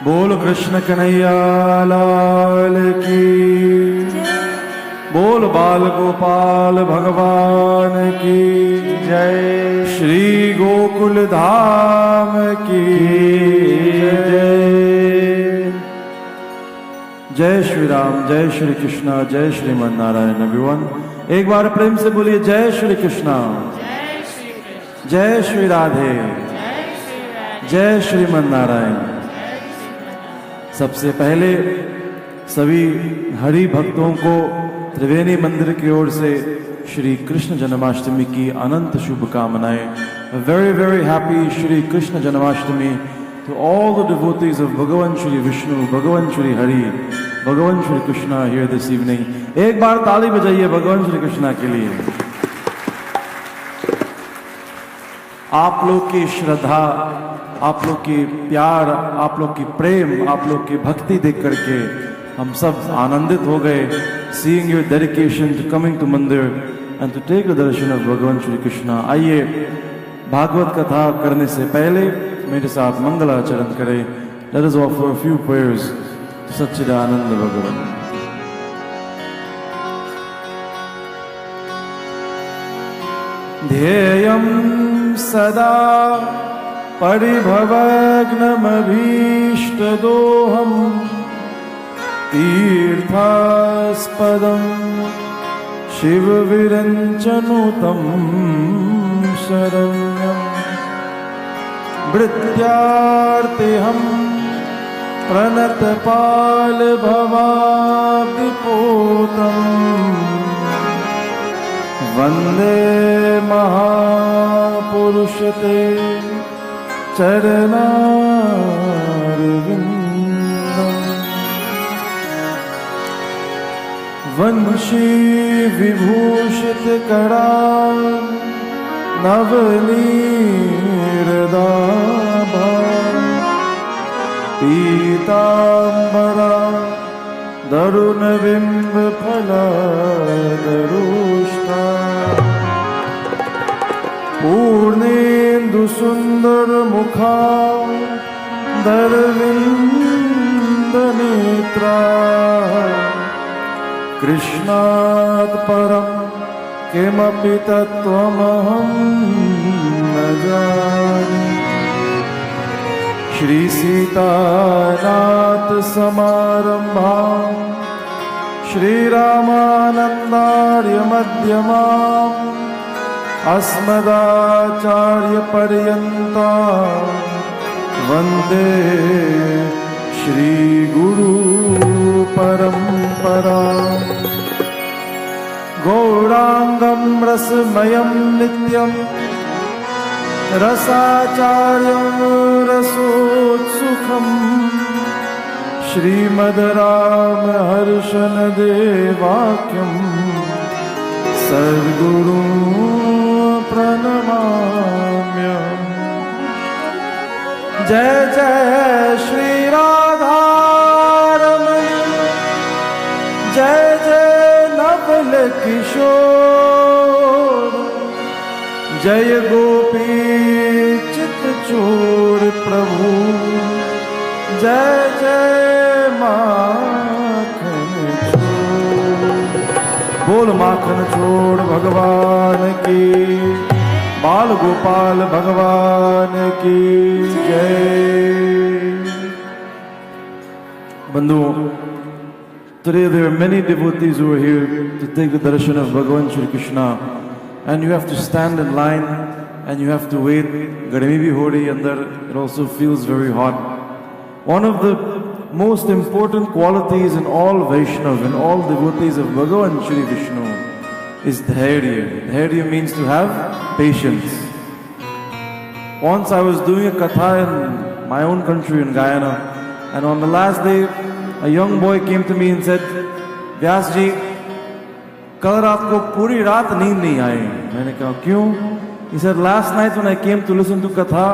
बोल कृष्ण कन्हैया लाल की, बोल बाल गोपाल भगवान की जय, श्री गोकुल धाम की जय। जय श्री राम, जय श्री कृष्णा, जय श्रीमन नारायण। एवरीवन एक बार प्रेम से बोलिए जय श्री कृष्णा, जय श्री राधे, जय श्रीमन नारायण। सबसे पहले सभी हरि भक्तों को त्रिवेणी मंदिर की ओर से श्री कृष्ण जन्माष्टमी की अनंत शुभकामनाएं। Very very happy Shri Krishna Janmashtami to all the devotees of Bhagwan Shri Vishnu, Bhagwan Shri Hari, Bhagwan Shri Krishna here this evening. एक बार ताली बजाइए भगवान श्री कृष्णा के लिए। आप लोग की श्रद्धा, आप लोग की प्यार, आप लोग की प्रेम, आप लोग की भक्ति देख करके हम सब आनंदित हो गए। Seeing your dedication to coming to mandir and to take the darshan of Bhagwan Shri Krishna. आइए भागवत कथा करने से पहले मेरे साथ मंगलाचरण करें। Let us offer a few prayers to Sachchidanand Bhagwan. ध्येयं सदा परिभवग्नमभीष्टदोहम् तीर्थास्पदं शिवविरञ्चनुतं शरण्यं। भृत्यार्तिहं प्रणतपालभवाब्धिपोतम् वन्दे महापुरुषते चरणारविन्दम्। वंशी विभूषितकरा नवनीरदाभा पीताम्बरा दरुणबिम्बफलादरुष्टा पूर्णेन्दुसुन्दरमुखा दरविन्दनेत्रा कृष्णात् परं किमपि तत्त्वमहं न जाने। श्रीसीतानाथ समारम्भां श्रीरामानन्दार्य मध्यमाम् अस्मदाचार्यपर्यन्ता वन्दे श्रीगुरुपरम्परा। गौराङ्गं रसमयं नित्यं रसाचार्यं रसोत्सुकं श्रीमद्रामहर्षणदेवाख्यं सद्गुरुं प्रणमाम्यहम्। जय जय श्री राधारमण, जय जय नवल किशोर, जय गोपी चित्तचोर प्रभु, जय जय माखन चोर। बोल माखन चोर भगवान की, बाल गोपाल भगवान की जय। बंधुओं, today there are many devotees who are here to take the darshan of Bhagavan Shri Krishna, and you have to stand in line and you have to wait. Garmi bhi ho rahi andar, it also feels very hot. One of the most important qualities in all Vaishnav, in all devotees of Bhagavan Shri Vishnu, is dhairya. Dhairya means to have patience. Once I was doing a katha in my own country in Guyana, and on the last day, a young boy came to me and said, "Vyas ji, कल रात को पूरी रात नींद नहीं आई." मैंने कहा क्यों? He said, "Last night when I came to listen to katha,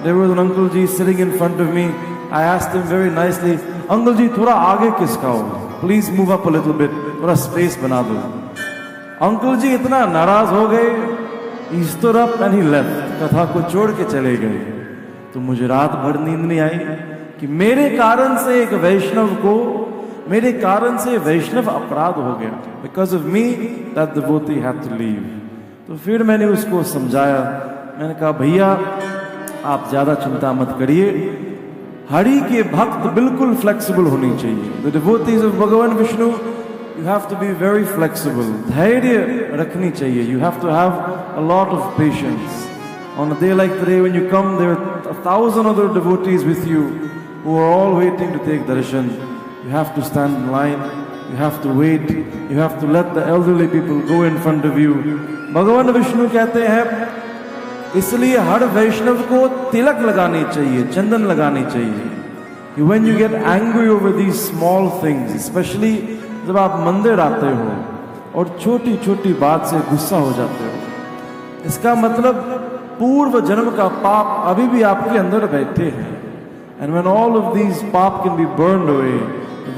there was an uncle ji sitting in front of me. I asked him very nicely, 'Uncle ji, थोड़ा आगे किसका हो? Please move up a little bit, थोड़ा space बना दो." Uncle जी इतना नाराज हो गए, he stood up and he left, कथा को छोड़ के चले गए। तो मुझे रात भर नींद नहीं आई। कि मेरे कारण से एक वैष्णव को, मेरे कारण से वैष्णव अपराध हो गया, because of me that devotee had to leave. तो फिर मैंने उसको समझाया, मैंने कहा भैया आप ज्यादा चिंता मत करिए, हरि के भक्त बिल्कुल फ्लेक्सिबल होनी चाहिए। The devotees of Bhagwan Vishnu, you have to be very flexible, धैर्य रखनी चाहिए। You have to have a lot of patience. On a day like today, when you come, there are 1,000 other devotees with you who are all waiting to take darshan. You have to stand in line, you have to wait, you have to let the elderly people go in front of you. भगवान विष्णु कहते हैं इसलिए हर वैष्णव को तिलक लगानी चाहिए, चंदन लगानी चाहिए। When you get angry over these small things, especially जब आप मंदिर आते हो और छोटी छोटी बात से गुस्सा हो जाते हो, इसका मतलब पूर्व जन्म का पाप अभी भी आपके अंदर बैठे हैं। And when all of these paap can be burned away,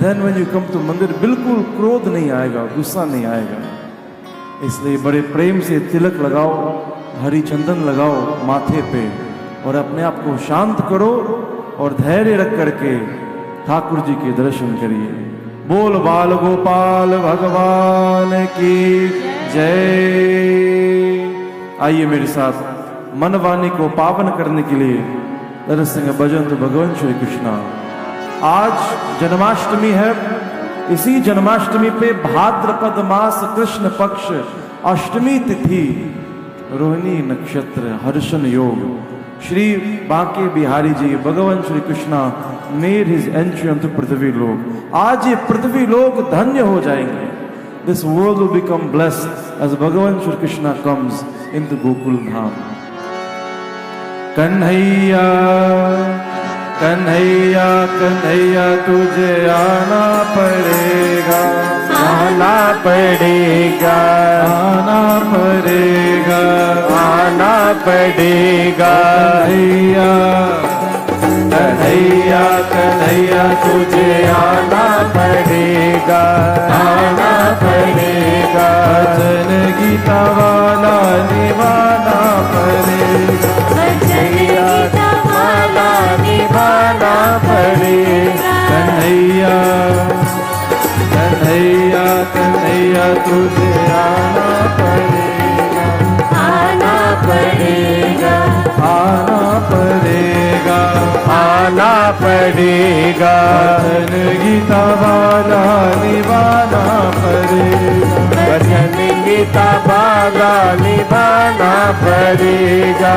then when you come to mandir बिल्कुल क्रोध नहीं आएगा, गुस्सा नहीं आएगा। इसलिए बड़े प्रेम से तिलक लगाओ, हरी चंदन लगाओ माथे पे और अपने आप को शांत करो और धैर्य रख करके ठाकुर जी के दर्शन करिए। बोल बाल गोपाल भगवान की जय। आइए मेरे साथ मन वाणी को पावन करने के लिए let us sing a bhajan to भगवान श्री कृष्णा। आज जन्माष्टमी है। इसी जन्माष्टमी पे भाद्रपद मास कृष्ण पक्ष अष्टमी तिथि रोहिणी नक्षत्र हर्षण योग श्री बांके बिहारी जी भगवान Shri Krishna made his entry onto पृथ्वी लोक। आज ये पृथ्वी लोक धन्य हो जाएंगे। This world will become blessed as भगवान श्री कृष्णा comes into गोकुल धाम। कन्हैया कन्हैया कन्हैया तुझे आना पड़ेगा, आना पड़ेगा, आना पड़ेगा, आना पड़ेगा। कन्हैया कन्हैया कन्हैया तुझे आना पड़ेगा, आना पड़ेगा। भजन गीता वाला निभाना पड़ेगा, भजन गीता वाला निभाना पड़ेगा। कन्हैया कन्हैया कन्हैया तुझे आना पड़ेगा, आना पड़ेगा, आना पड़ेगा, आना पड़ेगा। भजन गीता वाला निभाना पड़ेगा, भजन गीता वाला निभाना पड़ेगा।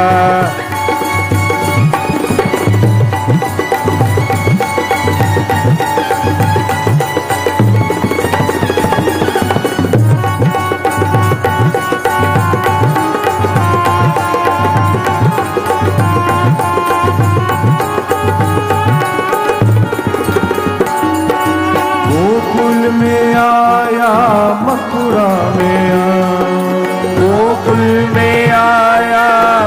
गोकुल में आया मथुरा में आया, गोकुल में आया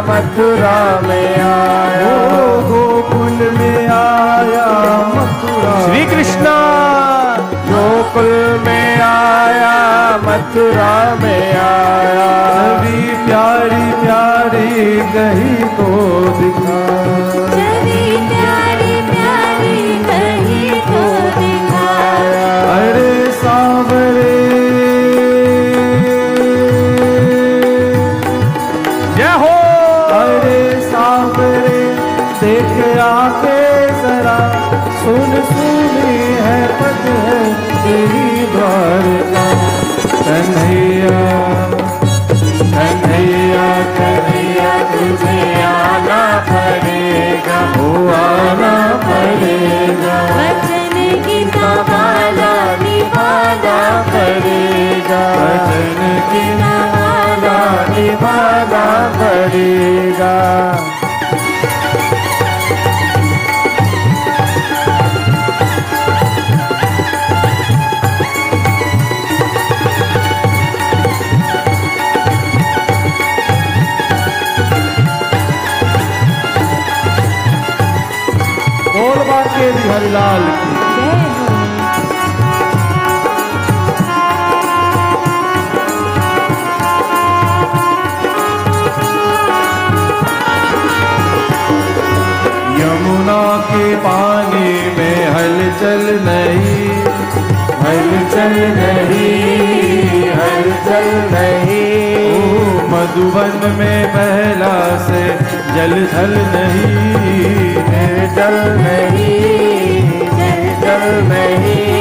मथुरा में आया, गोकुल में आया मथुरा। श्री कृष्णा गोकुल में आया मथुरा में आया। छवि प्यारी प्यारी कहीं तो दिखा, छवि प्यारी प्यारी कहीं तो दिखा। अरे सांवरे जय हो। अरे सांवरे देख आके जरा, सुन सुनी है पद है तेरी द्वारका। कन्हैया कन्हैया कन्हैया तुझे आना पड़ेगा, ओ आना पड़ेगा, भजन गीता वाला निभाना पड़ेगा, भजन गीता वाला निभाना पड़ेगा। बोल बाके बिहारी लाल की। जय हो। यमुना के पानी हलचल नहीं, हलचल नहीं, हलचल नहीं। ओ मधुबन में पहला से जल थल नहीं, जल नहीं, जल नहीं।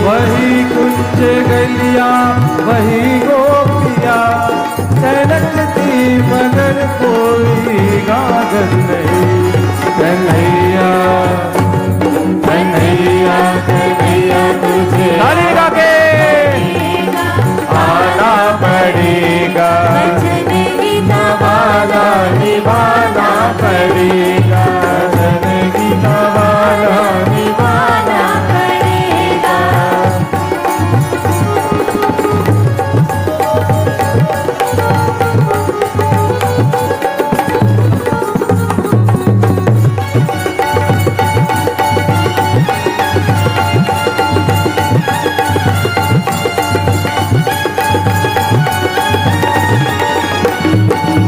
वही कुंज गलिया वही गोपिया, चलती मगर कोई गागन नहीं। कन्हैया कन्हैया कन्हैया तुझे ताली लगा के आना पड़ेगा, वचन गीता वादा निभाना पड़ेगा, वचन गीता वाला निभाना पड़ेगा।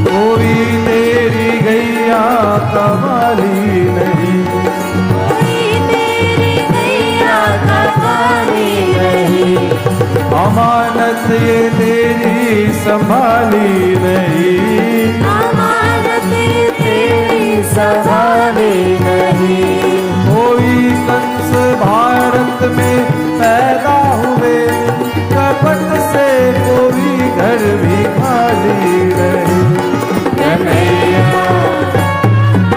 कोई तेरी गैया कमाली नहीं, कोई तेरी गैया कवाली नहीं, अमानत ये तेरी संभाली नहीं, अमानत तेरी संभाली नहीं। कोई कंस भारत में पैदा हुए, कपट से कोई घर भी खाली नहीं। कन्हैया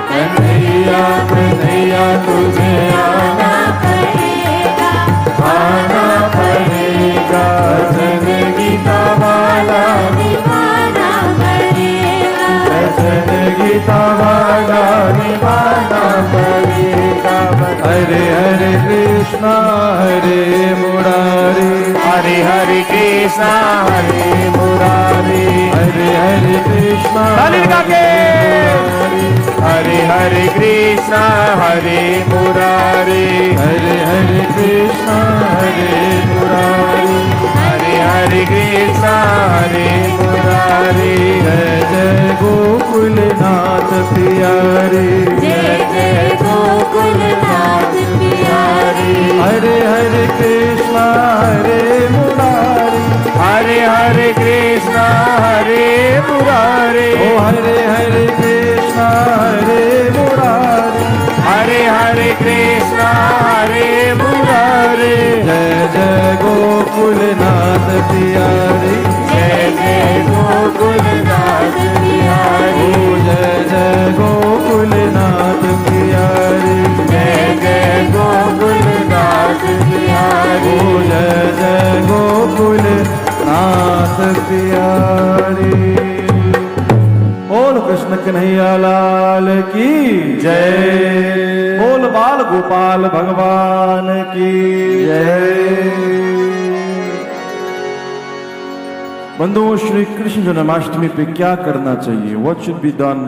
कन्हैया कन्हैया तुझे आना पड़ेगा, आना पड़ेगा, जन गीता वाला निभाना पड़ेगा। जन गीता वाला निभाना पड़ेगा। हरे हरे कृष्णा हरे मुरारी, हरे हरे कृष्णा हरे मुरारी, हरे हरे कृष्णा ताली लगा के हरे हरे कृष्णा हरे मुरारी, हरे हरे कृष्णा हरे मुरारी, हरे हरे कृष्णा हरे मुरारी। जय जय गोकुलनाथ प्यारे, जय जय गोकुलनाथ प्यारे, हरे हरे कृष्णा हरे मुरारी, हरे हरे कृष्णा हरे मुरारी, ओ हरे हरे कृष्णा हरे मुरारी, हरे हरे कृष्णा हरे मुरारी। जय जय गोकुलनाथ प्यारे, जय जय गोकुलनाथ ओ बिहारी, जय जय गोकुलनाथ प्यारे, जय जय गोकुलनाथ बिहारी। ओ जय जय गोकुलनाथ प्यारे। बोल कृष्ण कन्हैया लाल की जय, बोल बाल गोपाल भगवान की जय। बंधुओं, श्री कृष्ण जन्माष्टमी पे क्या करना चाहिए? What should be done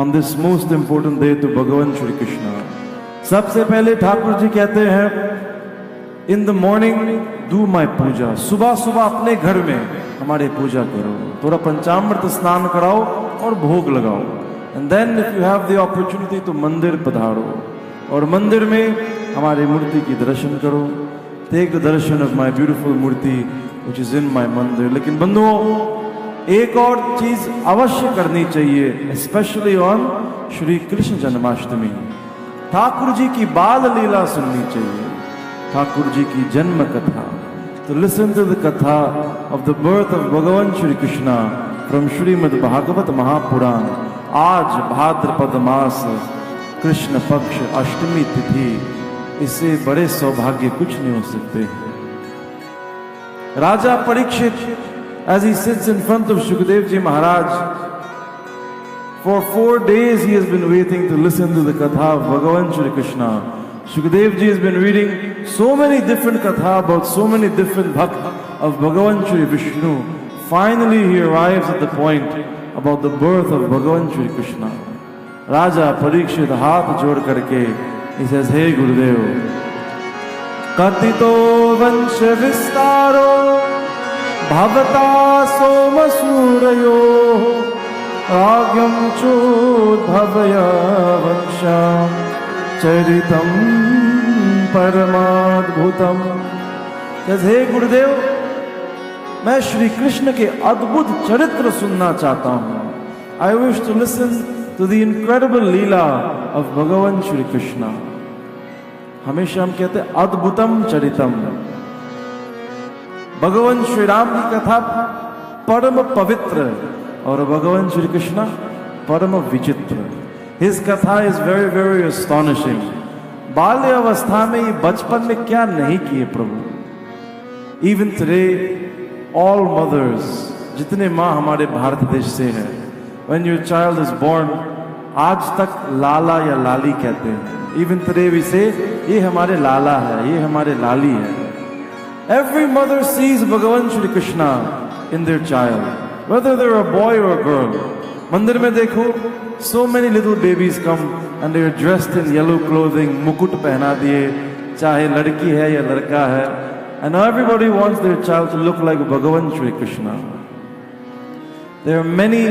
on this most important day to Bhagwan Shri Krishna? सबसे पहले ठाकुर जी कहते हैं, in the morning do my puja. सुबह सुबह अपने घर में हमारे पूजा करो, थोड़ा पंचामृत स्नान कराओ और भोग लगाओ। And then if you have the opportunity तो मंदिर पधारो और मंदिर में हमारी मूर्ति की दर्शन करो। Take the darshan of my beautiful murti which is in my mandir. लेकिन बंधुओं, एक और चीज अवश्य करनी चाहिए, स्पेशली ऑन श्री कृष्ण जन्माष्टमी। ठाकुर जी की बाल लीला सुननी चाहिए, ठाकुर जी की जन्म कथा। तो लिसन टू द कथा of the birth of Bhagwan Shri Krishna from Shrimad Bhagavat Mahapuran. आज भाद्रपद मास कृष्ण पक्ष अष्टमी तिथि, इससे बड़े सौभाग्य कुछ नहीं हो सकते। राजा Parikshit, as he sits in front of Shukdev Ji Maharaj, for 4 days he has been waiting to listen to the katha of Bhagavan Shri Krishna. Shukdev Ji has been reading so many different katha about so many different bhakt of Bhagavan Shri Vishnu. Finally he arrives at the point about the birth of Bhagavan Shri Krishna. Raja Parikshit haath jod karke, he says, hey Gurudev, कथितो वंश विस्तारो भवता सोमसूरयो राज्ञं चोद्भवय वंशं चरितं परमाद्भुतम। हे गुरुदेव, मैं श्री कृष्ण के अद्भुत चरित्र सुनना चाहता हूं। I wish to listen to the incredible leela of Bhagwan Shri Krishna. हमेशा हम कहते हैं अद्भुतम चरितम। भगवान श्री राम की कथा परम पवित्र और भगवान श्री कृष्ण परम विचित्र। हिज कथा इज वेरी वेरी एस्टॉनिशिंग। बाल्य अवस्था में, ये बचपन में क्या नहीं किए प्रभु। इवन टुडे ऑल मदर्स, जितने माँ हमारे भारत देश से हैं, when your child is born, आज तक लाला या लाली कहते हैं। इवन टुडे वी से ये हमारे लाला है, ये हमारे लाली है। Every mother sees Bhagwan Shri Krishna in their child, whether they're a boy और अ गर्ल। मंदिर में देखो, so many little babies come and they are dressed in yellow clothing, मुकुट पहना दिए, चाहे लड़की है या लड़का है, and everybody wants their child to look like Bhagavan Shri Krishna. There are many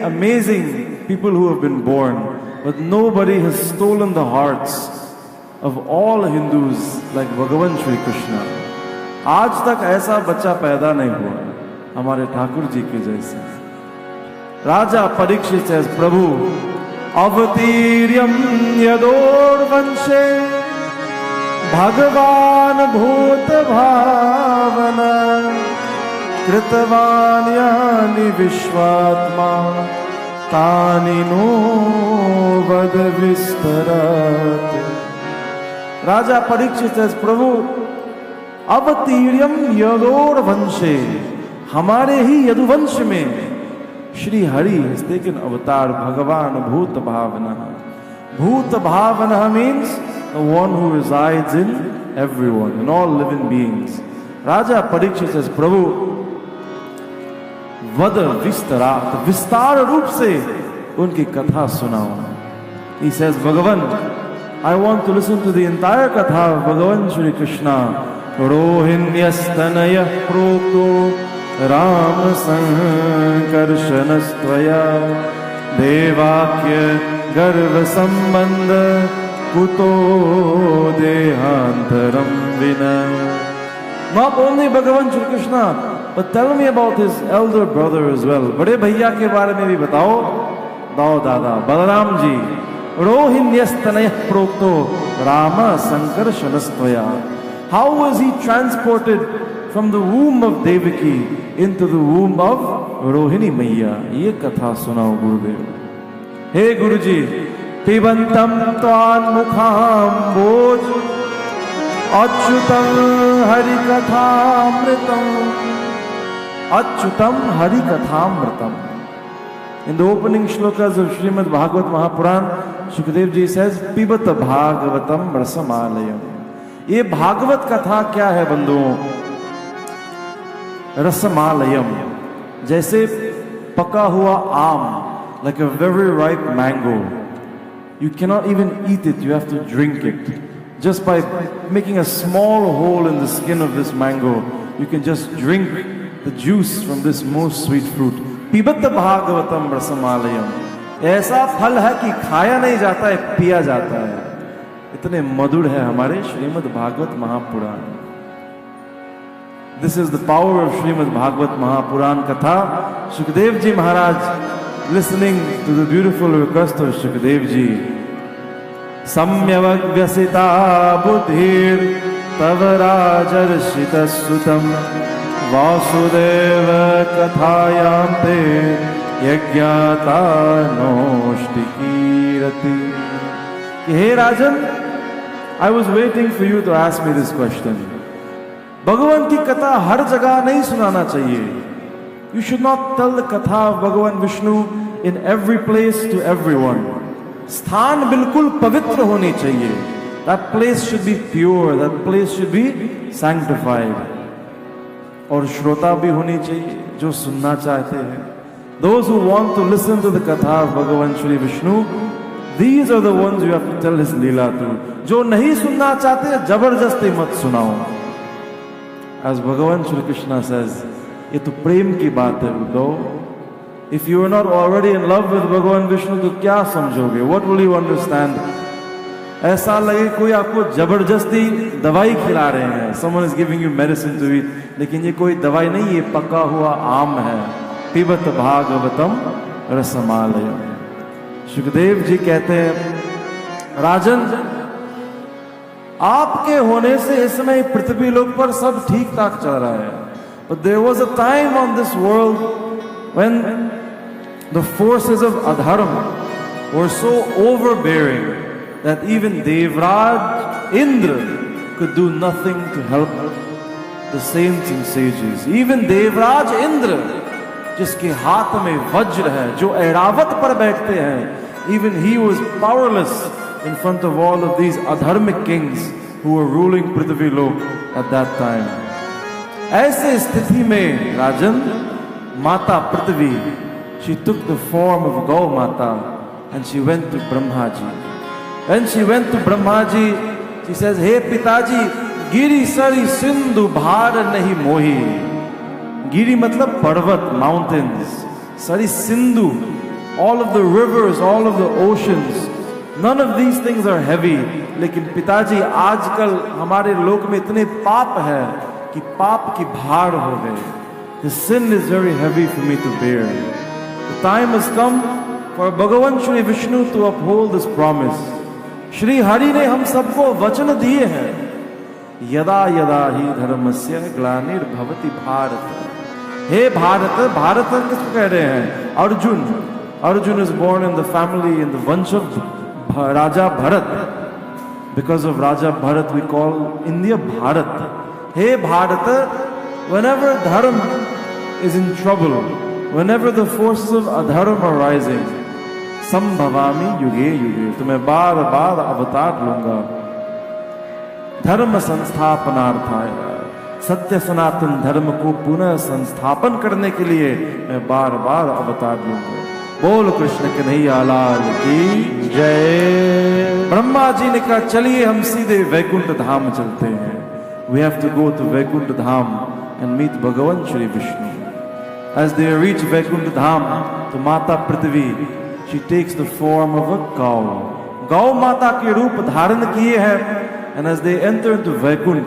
amazing people who have been born, but nobody has stolen the hearts of all Hindus like Bhagavan Shri Krishna. आज तक ऐसा बच्चा पैदा नहीं हुआ हमारे ठाकुर जी के जैसे। राजा परीक्षित says, प्रभु अवतीर्यम यदोर्वंशे भगवान भूत भावना कृतवान यानि विश्वात्मा तानि नो वद विस्तरत। राजा परीक्षित says, प्रभु अवतीर्यम यदोर्वंशे, हमारे ही यदुवंश में श्री हरि has taken अवतार, भगवान भूत भावना। भूत भावना means the one who resides in everyone, in all living beings. Raja Parikshit says, प्रभु वद विस्तरात, विस्तार रूप से उनकी कथा सुनाओ। He says, भगवान, I want to listen to the entire कथा of भगवान श्री कृष्णा। रोहिण्यस्तनय प्रोक्तो राम संकर्षणस्त्वया देवाक्य गर्भ संबंध कुतो देहांतरम विना। Not only Bhagavan Shri Krishna, but tell me about his elder brother as well. बड़े भैया के बारे में भी बताओ, दाओ दादा Balram ji. रोहिण्यस्तनय प्रोक्तो Ram संकर्षणस्त्वया। How was he transported from the womb of Devaki into the womb of Rohini Maiya? ये कथा सुनाओ गुरुदेव। हे गुरुजी, पिबंतम त्वान मुखाम्बोज Achyutam हरिकथामृतम, Achyutam हरिकथामृतम। In the opening shlokas of Srimad Bhagavad Mahapuran, Shukdev ji says, पिबत Bhagavatam रसमालयम। ये भागवत कथा क्या है बंधुओं? रसमालयम, जैसे पका हुआ आम, like a very ripe mango. You cannot even eat it, you have to drink it. Just by making a small hole in the skin of this mango, you can just drink the juice from this most sweet fruit. पिबत Bhagavatam रसमालयम, ऐसा फल है कि खाया नहीं जाता है, पिया जाता है। इतने मधुर है हमारे Shrimad Bhagavat Mahapuran. This is the power of Srimad Bhagavat Mahapuran Katha. Shukdev ji Maharaj, listening to the beautiful request of Shukdev ji. Samyavak vyasita buddhir tavarajarshita sutam vasudeva kathayante yagyata noshtikirati. Hey Rajan, I was waiting for you to ask me this question. भगवान की कथा हर जगह नहीं सुनाना चाहिए। You should not tell the katha of Bhagavan Vishnu in every place to everyone. स्थान बिल्कुल पवित्र होनी चाहिए। That place should be pure, that place should be sanctified. और श्रोता भी होनी चाहिए जो सुनना चाहते हैं। Those who want to listen to the katha of Bhagavan Shri Vishnu, these are the ones you have to tell his leela to. जो नहीं सुनना चाहते जबरदस्ती मत सुनाओ। As Bhagavan Shri Krishna says, ये तो प्रेम की बात है Uddhav. If you are not already in love with Bhagavan Vishnu, तो क्या समझोगे? What will you understand ऐसा लगे कोई आपको जबरदस्ती दवाई खिला रहे हैं, someone is giving you medicine to eat, लेकिन ये कोई दवाई नहीं, ये पका हुआ आम है। पिबत भागवतम रसमालयम। सुखदेव जी कहते हैं, राजन, आपके होने से इस समय पृथ्वी लोक पर सब ठीक ठाक चल रहा है। But there was a time on this world when the forces of adharma were so overbearing that even Devraj Indra could do nothing to help the saints and sages. Even Devraj Indra, जिसके हाथ में वज्र है, जो ऐरावत पर बैठते हैं, even he was powerless in front of all of these adharmic kings who were ruling Prithvi Lok at that time. ऐसे स्थिति में राजन, माता पृथ्वी, she took the form of Gau Mata and she went to Brahma Ji. When she went to Brahma Ji, she says, "Hey Pitaji, गिरी सरी सिंधु भार नहीं मोही." गिरी मतलब पर्वत, mountains. सरी Sindhu, all of the rivers, all of the oceans. None of these things are heavy. लेकिन पिताजी, आजकल हमारे लोक में इतने पाप है कि पाप की भार हो गए. The sin is very heavy for me to bear. The time has come for भगवान Shri Vishnu to uphold this promise. Shri Hari ने हम सबको वचन दिए हैं, यदा यदा ही धर्मस्य ग्लानिर्भवति भारत. हे भारत, भारत किसको कह रहे हैं? Arjun. Arjun is born in the family, in the vansh of Raja Bharat. Because of Raja Bharat we call India Bharat. Hey Bharat, whenever dharma is in trouble, whenever the forces of adharma are rising, संभवामी युगे युगे, तो मैं बार बार अवतार लूंगा धर्म संस्थापनार्थाय, सत्य सनातन धर्म को पुनः संस्थापन करने के लिए मैं बार बार अवतार लूंगा. बोल कृष्ण कन्हैया लाल की जय. ब्रह्मा जी ने कहा, चलिए हम सीधे वैकुंठ धाम चलते हैं. We have to go to Vaikuntha Dham and meet भगवान Shri Vishnu. As they reach Vaikuntha धाम, तो माता पृथ्वी, she takes the form of a cow. गौ माता के रूप धारण किए हैं. And as they enter into Vaikuntha,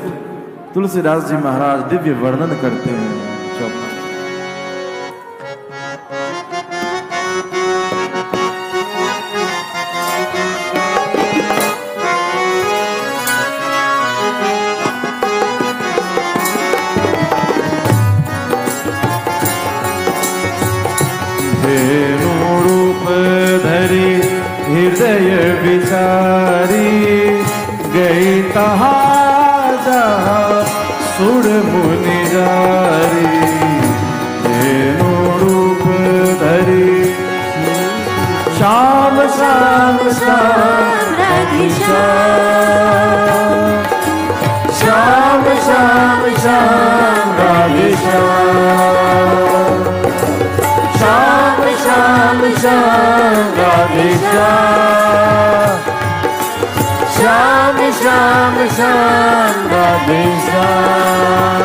Tulsidas ji महाराज दिव्य वर्णन करते हैं. चौथा धेनु रूप धरी हृदय विचारी, गई तहा जहाँ सुर मुनि जारी. धेनु रूप धरी श्याम श्याम श्याम राधे श्याम श्याम श्याम श्याम राधे श्याम श्याम श्याम श्याम राधे श्याम श्याम श्याम श्याम राधे श्याम.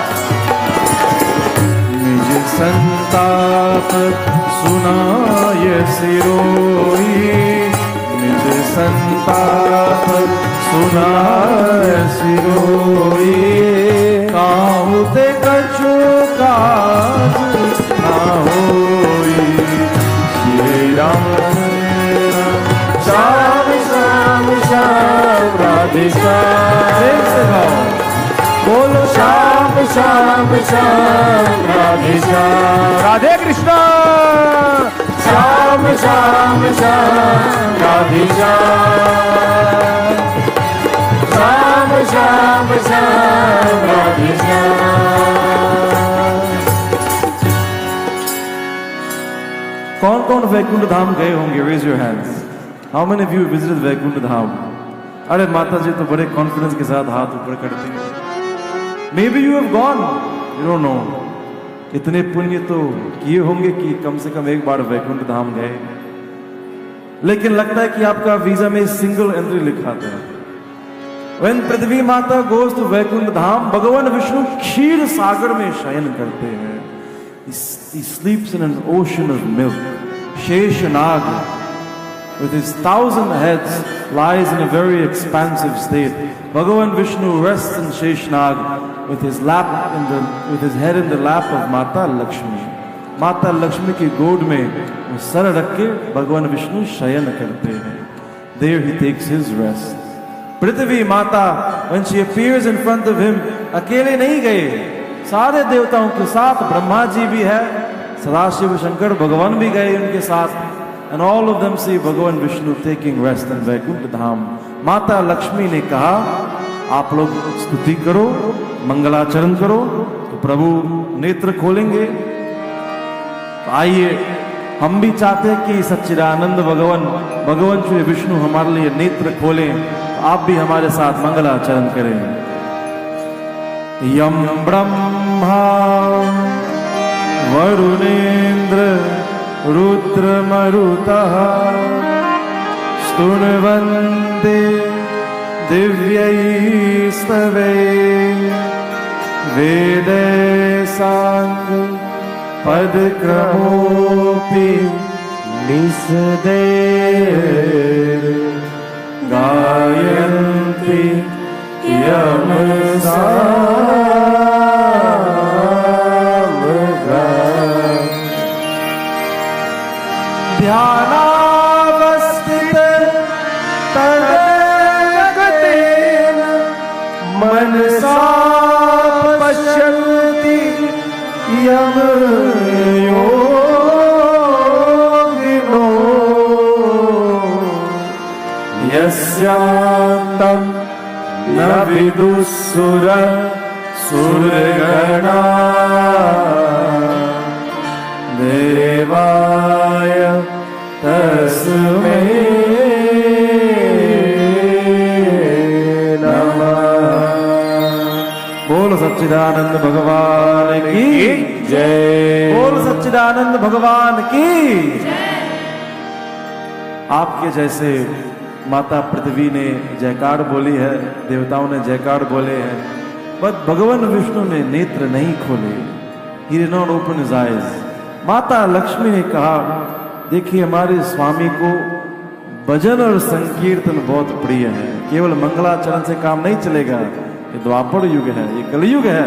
निज संताप सुनाय सिरोही, निज संताप सुनाय सिरोही. काहू ते कछु काज ना होई, श्री राम श्याम श्याम श्याम राधे श्याम. बोलो श्याम श्याम श्याम राधे श्याम. राधे कृष्ण. श्याम श्याम श्याम राधे श्याम. श्याम श्याम श्याम राधे श्याम. कौन कौन वैकुंठ धाम गए होंगे? Raise your hands. How many of you visited Vaikunth Dham? अरे माता जी तो बड़े कॉन्फिडेंस के साथ हाथ ऊपर करती हैं. May be you have gone, you don't know. इतने पुण्य तो किए होंगे कि कम से कम एक बार वैकुंठ धाम गए. लेकिन लगता है कि आपका वीजा में सिंगल एंट्री लिखा था. When पृथ्वी माता goes to वैकुंठ धाम, भगवान विष्णु क्षीर सागर में शयन करते हैं. He sleeps in an ocean of milk. Sheshnag, with his 1,000 heads, lies in a very expansive state. Bhagavan Vishnu rests in Sheshnag with his head in the lap of Mata Lakshmi. Mata Lakshmi की गोद में वो sir रख के भगवान विष्णु शयन करते हैं. There he takes his rest. पृथ्वी माता, when she appears in front of him, अकेले नहीं गए, सारे देवताओं के साथ, ब्रह्मा जी भी है, सदाशिव शंकर भगवान भी गए उनके साथ, and all of them see भगवान Vishnu taking rest in Vaikuntha धाम. माता लक्ष्मी ने कहा, आप लोग स्तुति करो, मंगलाचरण करो, तो प्रभु नेत्र खोलेंगे. तो आइए, हम भी चाहते हैं कि सच्चिदानंद भगवान श्री विष्णु हमारे लिए नेत्र खोलें. तो आप भी हमारे साथ मंगलाचरण करें. यम ब्रह्मा वरुणेन्द्र रुद्रमरुतः स्तुन्वन्ते दिव्यैस्तवैः वेदैः साङ्ग पदक्रमोऽपि निषदैः गायन्ति यमसामगाः. ध्यानावस्थित तदेकतेन मनसा पश्यन्ति यम योगिनो यस्यान्तं न विदुःसुर सुरगणा देवाय तस्मै नमः. बोल सच्चिदानंद भगवान की जय. बोल सच्चिदानंद भगवान की जय. आपके जैसे माता पृथ्वी ने जयकार बोली है, देवताओं ने जयकार बोले हैं, बट भगवान विष्णु ने नेत्र नहीं खोले. He did not open his eyes. माता लक्ष्मी ने कहा, देखिए हमारे स्वामी को भजन और संकीर्तन बहुत प्रिय है. केवल मंगलाचरण से काम नहीं चलेगा. ये द्वापर युग है, ये कलयुग है.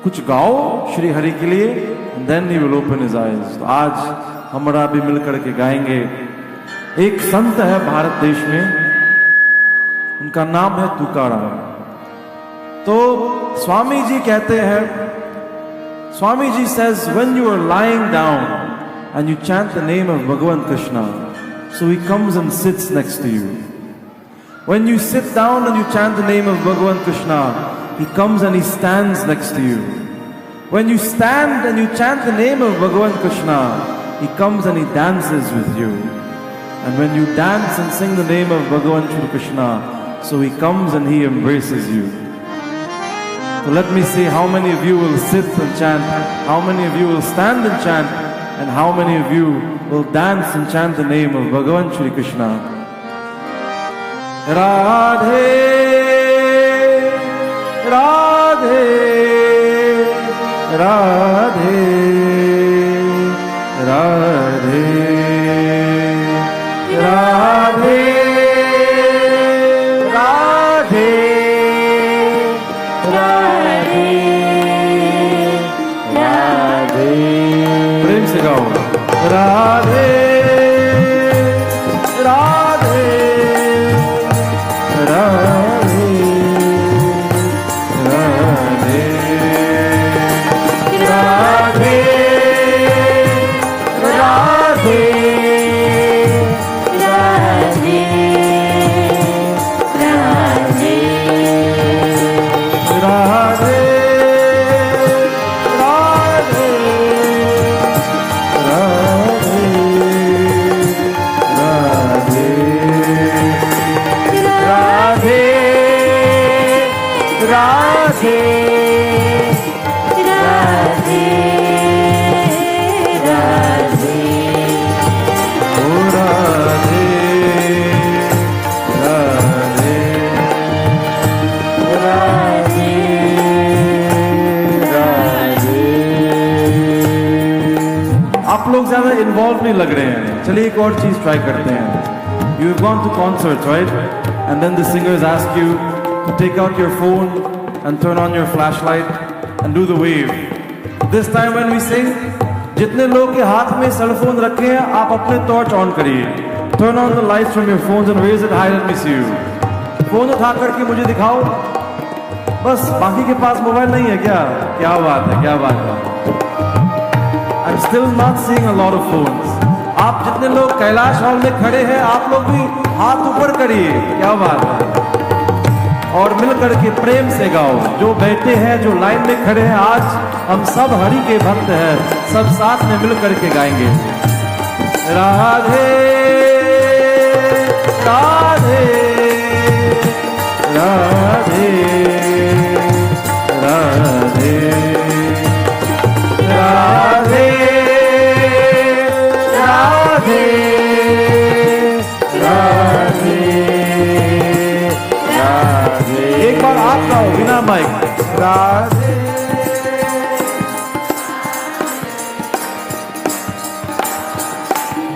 कुछ गाओ श्री हरि के लिए, and then he will open his eyes. तो आज हमारा भी मिलकर के गाएंगे. एक संत है भारत देश में, उनका नाम है तुकाराम. तो स्वामी जी कहते हैं, Swami ji says, when you are lying down and you chant the name of Bhagavan Krishna, so he comes and sits next to you. When you sit down and you chant the name of Bhagavan Krishna, he comes and he stands next to you. When you stand and you chant the name of Bhagavan Krishna, he comes and he dances with you. And when you dance and sing the name of Bhagavan Shri Krishna, so he comes and he embraces you. So let me see how many of you will sit and chant, how many of you will stand and chant, and how many of you will dance and chant the name of Bhagavan Shri Krishna. Radhe, Radhe, Radhe, Radhe, Radhe, Radhe, Radhe, Radhe. प्रेम से गाओ. राधे राधे राधे राधे राधे राधे राधे राधे राधे राधे राधे ओ राधे राधे राधे राधे. आप लोग ज्यादा ज़्यादा involve नहीं लग रहे हैं। चलिए एक और चीज़ ट्राई करते हैं। You have gone to concert right, and then the singers ask you to take out your phone and turn on your flash light and do the wave. This time when we sing, जितने लोग के हाथ में cell phone रखे हैं, आप अपने torch on करिए, turn on the lights from your phones and raise it high, let me see you. Phone उठा करके मुझे दिखाओ, बस बाकी के पास मोबाइल नहीं है क्या? क्या बात है, क्या बात है। I'm still not seeing a lot of phones. आप जितने लोग कैलाश हॉल में खड़े हैं, आप लोग भी हाथ ऊपर करिए, क्या बात है। और मिल करके प्रेम से गाओ। जो बैठे हैं, जो लाइन में खड़े हैं, आज हम सब हरि के भक्त हैं, सब साथ में मिल करके गाएंगे। राधे राधे राधे राधे राधे राधे राधे राधे। एक बार आप गाओ बिना माइक, राधे।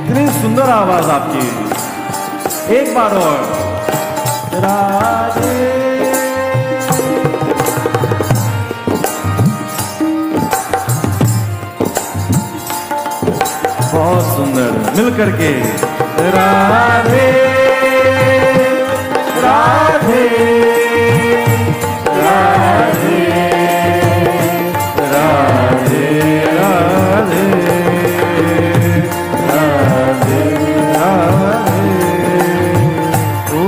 कितनी सुंदर आवाज आपकी, एक बार और, राधे। बहुत सुंदर, मिल करके राधे राधे राधे राधे राधे राधे राधे ओ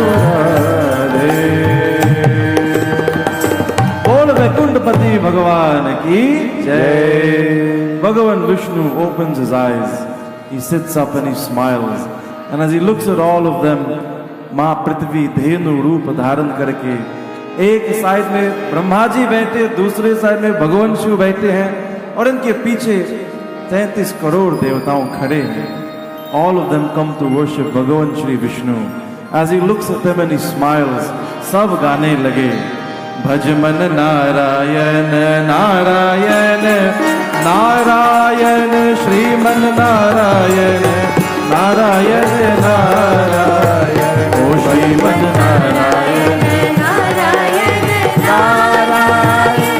राधे। बोल वैकुंठपति भगवान की जय। Bhagavan Vishnu opens his eyes, he sits up and he smiles, and as he looks at all of them, माँ पृथ्वी धेनु रूप धारण करके, एक साइड में ब्रह्मा जी बैठे, दूसरे साइड में भगवान शिव बैठे हैं, और इनके पीछे 33 करोड़ देवताओं खड़े हैं। All of them come to worship Bhagavan Shri Vishnu. As he looks at them and he smiles, सब गाने लगे, भज मन नारायण नारायण नारायण, श्रीमन नारायण नारायण नारायण, ओ श्रीमन नारायण नारायण नारायण,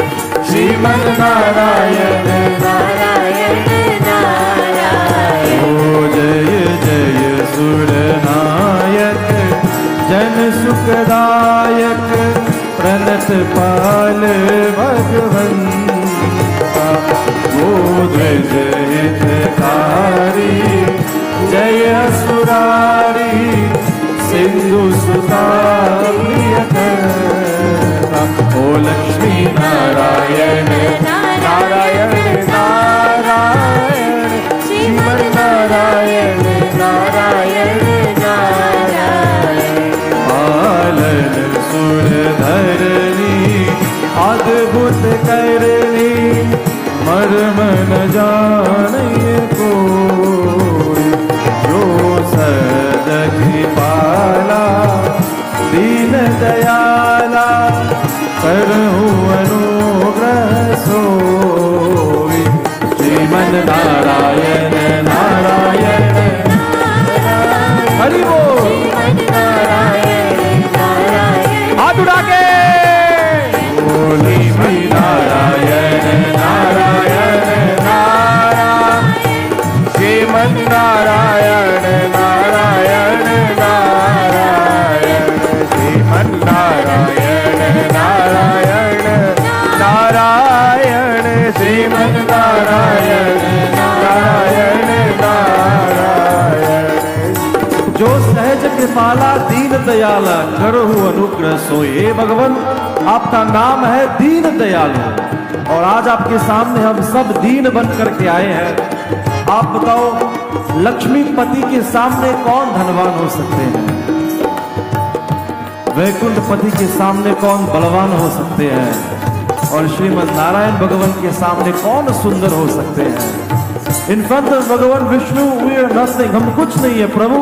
श्रीमन नारायण नारायण नारायण। ओ जय जय सुरनायक, जन सुखदायक, प्रणत पाल भगवंता, ध्वज हितकारी, जय असुरारी, सिंधु सुता प्रियकर्ता, ओ लक्ष्मी नारायण नारायण नारायण, श्रीमन नारायण नारायण नारायण, पालन सुर धरणी, अद्भुत करनी, मर्म न जाने कोई, जो सजग पाला, दीन दयाला, करहु अनुग्रह सोई, श्रीमन नारायण नारायण हरि बोल। हाथ उठा के बोली भी नारायण नारायण नारायण, श्रीमन नारायण नारायण नारायण, श्रीमन नारायण नारायण नारायण, श्रीमन नारायण नारायण नारायण। जो सहज कृपाला दीन दयाला, करहु अनुग्रह सोई। हे भगवान, आपका नाम है दीन दयालु, और आज आपके सामने हम सब दीन बन करके आए हैं। आप बताओ, लक्ष्मीपति के सामने कौन धनवान हो सकते हैं? वैकुंठपति के सामने कौन बलवान हो सकते हैं? और श्रीमद नारायण भगवान के सामने कौन सुंदर हो सकते हैं? In front of Bhagwan Vishnu we are nothing, हम कुछ नहीं है प्रभु।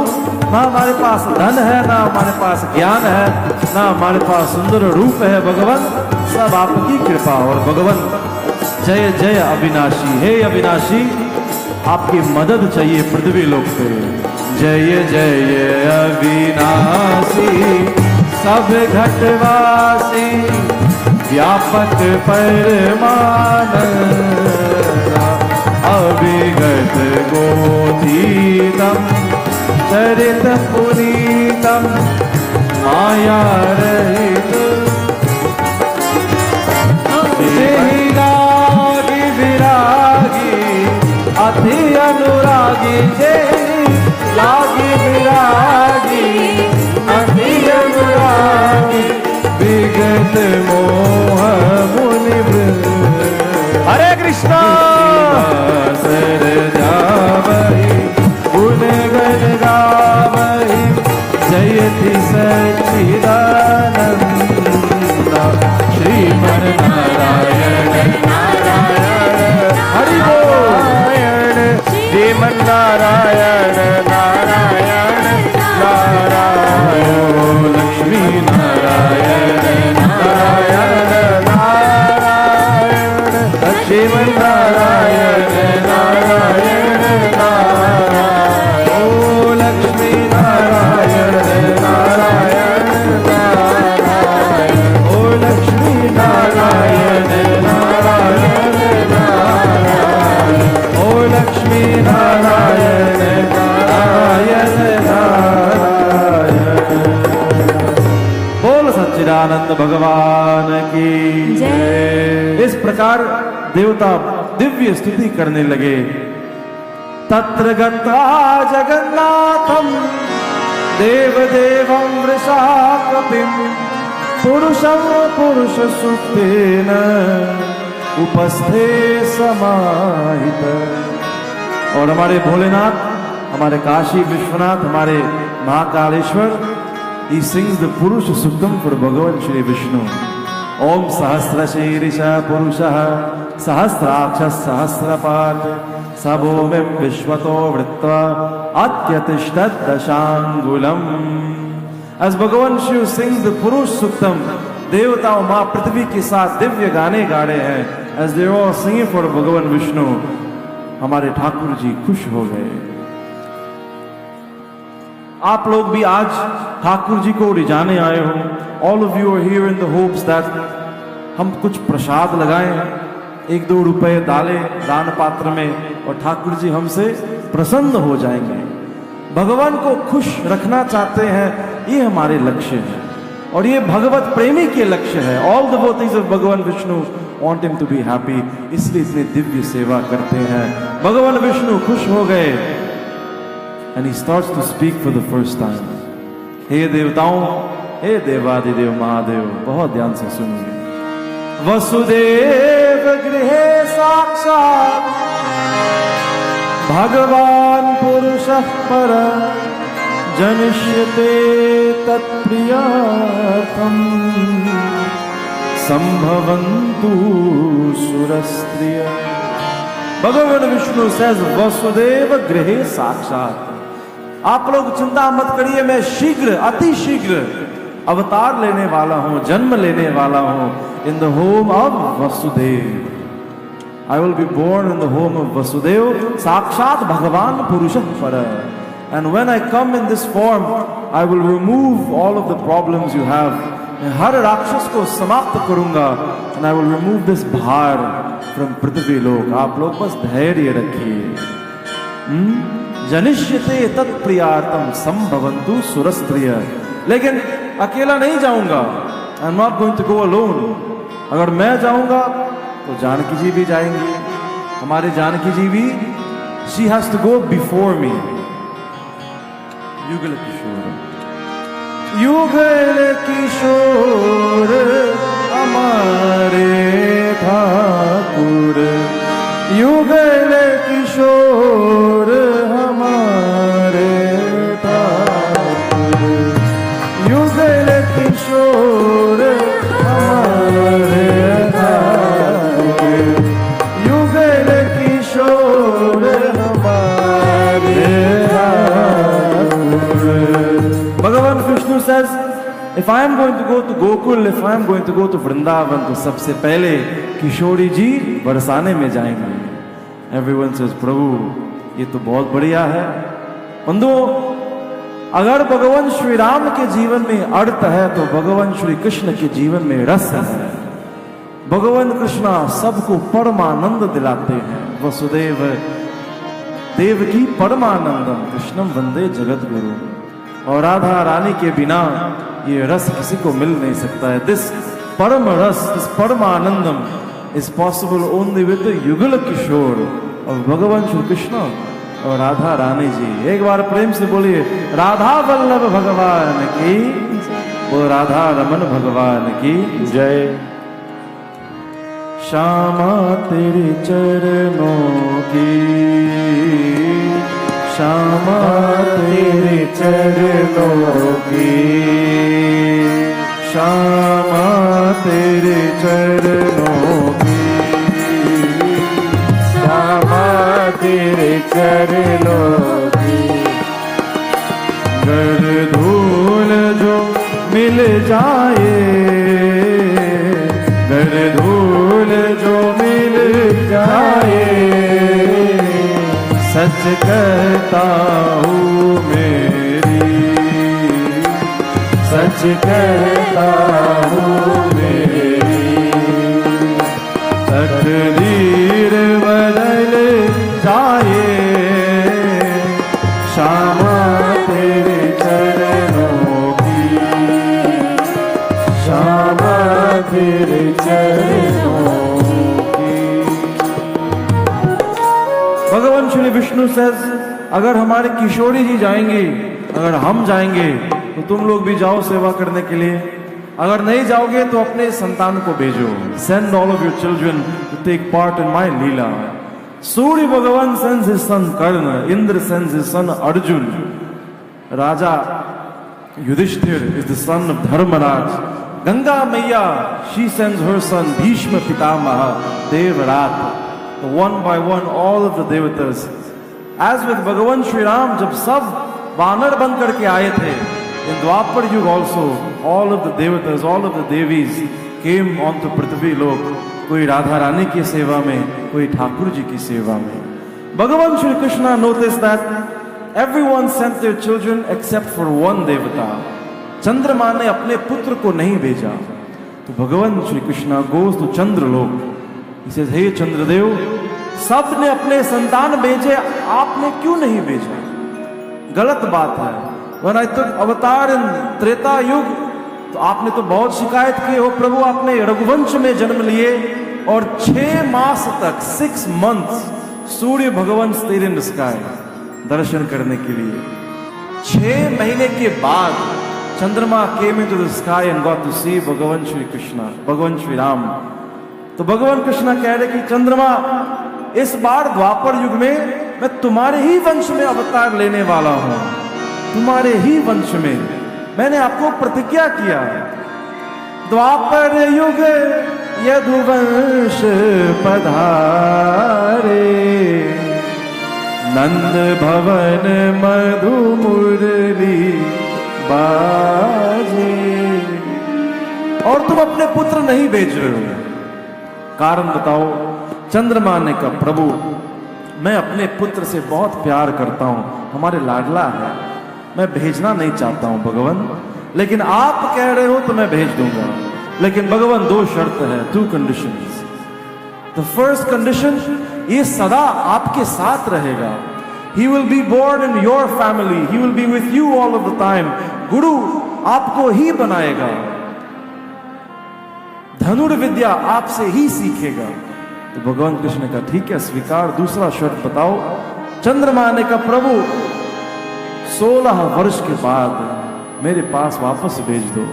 ना हमारे पास धन है, ना हमारे पास ज्ञान है, ना हमारे पास सुंदर रूप है भगवान, सब आपकी कृपा। और भगवान जय जय अविनाशी, हे अविनाशी, आपकी मदद चाहिए पृथ्वी लोक पे। जय जय अविनाशी सब घटवासी व्यापक परमानंद अविगत गोतीतम चरित पुनीतम माया रहित लागी विरागी अति अनुरागी जय लागी विरागी अति अनुरागी विगत मोह मुनि हरे कृष्णा सर जावही गुण गण गावही जयति सच्चिदानंद श्रीमन नारायण हरि बोल श्रीमन नारायण नारायण नारायण ओ लक्ष्मी नारायण नारायण नारायण श्रीमन नारायण नारायण नारायण ओ लक्ष्मी नारायण नारायण नारायण ओ लक्ष्मी नारायण नारायण ओ लक्ष्मी नारायण नारायण नारायण। बोल सच्चिदानंद भगवान की जय। इस प्रकार देवता दिव्य स्तुति करने लगे। तत्र गत्वा जगन्नाथम देवदेवं वृषाकपिं पुरुषं पुरुष सुप्तेन उपस्थे समाहित। और हमारे भोलेनाथ, हमारे काशी विश्वनाथ, हमारे Mahakaleshwar, he sings the Purusha Suktam for Bhagavan Shri Vishnu. Om Sahasra Shirisha Purusha Sahasraksha Sahasrapat Sabomim Vishwato Vrittva Atyatishtat Dashangulam. As Bhagavan Shiv sings the Purush Suktam, देवताओं माँ पृथ्वी के साथ दिव्य गाने गा रहे हैं। As they are all singing for Bhagavan Vishnu, हमारे ठाकुर जी खुश हो गए। आप लोग भी आज ठाकुर जी को रिझाने आए हो। All of you are here in the hopes that हम कुछ प्रसाद लगाएं, 1-2 रुपए डालें दान पात्र में और ठाकुर जी हमसे प्रसन्न हो जाएंगे। भगवान को खुश रखना चाहते हैं, ये हमारे लक्ष्य है और ये भगवत प्रेमी के लक्ष्य है। All the devotees of Bhagwan Vishnu want him to be happy, इसलिए इतनी दिव्य सेवा करते हैं। भगवान विष्णु खुश हो गए। And he starts to speak for the first time. हे देवताओं, हे देवादिदेव महादेव, बहुत ध्यान से सुनिए। वसुदेव गृहे साक्षात् भगवान पुरुषः परः जनिष्यते तत्प्रियार्थम् संभवन्तु सुरस्त्रियः। भगवान विष्णु says वसुदेव गृहे साक्षात्। आप लोग चिंता मत करिए, मैं शीघ्र अति शीघ्र अवतार लेने वाला हूं, जन्म लेने वाला हूं in the home of Vasudev. I will be born in the home of Vasudev साक्षात भगवान पुरुष पर। And when I come in this form I will remove all of the problems you have. मैं हर राक्षस को समाप्त करूंगा and I will remove this bhaar from Prithvi Lok. आप लोग बस धैर्य रखिए। जनिष्यते तत्प्रियार्थम संभवन्तु सुरस्त्रिय। लेकिन अकेला नहीं जाऊंगा, I am not going to go alone. अगर मैं जाऊंगा तो जानकी जी भी जाएंगी। हमारे जानकी जी भी, she has to go before me. Yugal Kishore, Yugal Kishore हमारे ठाकुर, युगल किशोर हमारे ठाकुर, युगल किशोर हमारे ठाकुर, युगल किशोर हमारे ठाकुर। भगवान Vishnu says, if I am going to go to Gokul, if I am going to go to Vrindavan, तो सबसे पहले किशोरी जी बरसाने में जाएंगे। Everyone says, प्रभु ये तो बहुत बढ़िया है। बंधुओं, अगर भगवान श्री राम के जीवन में अर्थ है तो भगवान श्री कृष्ण के जीवन में रस है। भगवान कृष्णा सबको परमानंद दिलाते हैं। वसुदेव देवकी परमानंदम कृष्णम वंदे जगत गुरु। और राधा रानी के बिना ये रस किसी को मिल नहीं सकता है। This param ras, this paramanandam is possible only with the Yugal Kishore और भगवान श्री कृष्ण और राधा रानी जी। एक बार प्रेम से बोलिए राधा वल्लभ भगवान की, वो राधा रमन भगवान की जय। श्यामा तेरे चरणों की, श्यामा तेरे चरणों की, श्यामा तेरे चरणों की, श्यामा तेरे चरणों की। गर धूल जो मिल जाए, गर धूल जो मिल जाए, सच कहता हूँ मेरी, सच कहता हूँ मेरी, तकदीर बदल जाए, श्यामा तेरे चरणों की, श्यामा तेरे चरणों की। भगवान श्री विष्णु सेज, अगर हमारे किशोरी जी जाएंगे, अगर हम जाएंगे तो तुम लोग भी जाओ सेवा करने के लिए। अगर नहीं जाओगे तो अपने संतान को भेजो। Send all of your children to take part in my leela. Surya Bhagwan sends his son Karna, Indra sends his son Arjun, Raja Yudhishthir is the son of Dharmraj, Ganga Maiya she sends her son Bhishma Pitamah Devrat. One by one all of the devatas, as with भगवान श्री राम जब सब वानर बन करके आए थे, in Dwapar युग also all of the devatas, all of the devis came onto पृथ्वी लोक, कोई राधा रानी की सेवा में, कोई ठाकुर जी की सेवा में। भगवान Shri Krishna noticed that everyone sent their children except for one devata। चंद्रमा ने अपने पुत्र को नहीं भेजा, तो भगवान Shri Krishna goes to Chandralok. He says, हे चंद्रदेव, सब ने अपने संतान भेजे, आपने क्यों नहीं भेजा? गलत बात है। When I took अवतार in त्रेता युग, तो आपने तो बहुत शिकायत की, हो प्रभु आपने रघुवंश में जन्म लिए और 6 मास तक 6 months सूर्य भगवान stayed in the sky दर्शन करने के लिए। 6 महीने के बाद चंद्रमा came into the sky and got to see भगवान श्री कृष्ण, भगवान श्री राम। तो भगवान कृष्ण कह रहे कि चंद्रमा, इस बार द्वापर युग में मैं तुम्हारे ही वंश में अवतार लेने वाला हूं, तुम्हारे ही वंश में मैंने आपको प्रतिज्ञा किया। द्वापर युग यदुवंश पधारे, नंद भवन मधु मुरली बाजे। और तुम अपने पुत्र नहीं भेज रहे हो, कारण बताओ? चंद्रमा ने कहा, प्रभु मैं अपने पुत्र से बहुत प्यार करता हूं, हमारे लाडला है, मैं भेजना नहीं चाहता हूं भगवान, लेकिन आप कह रहे हो तो मैं भेज दूंगा। लेकिन भगवान 2 शर्त है, 2 कंडीशंस। द फर्स्ट कंडीशन, ये सदा आपके साथ रहेगा। He will be born in your family, he will be with you all of the time. गुरु आपको ही बनाएगा, धनुर्विद्या आपसे ही सीखेगा। तो भगवान कृष्ण ने कहा ठीक है स्वीकार, दूसरा शर्त बताओ? चंद्रमा ने कहा प्रभु 16 वर्ष के बाद मेरे पास वापस भेज दो।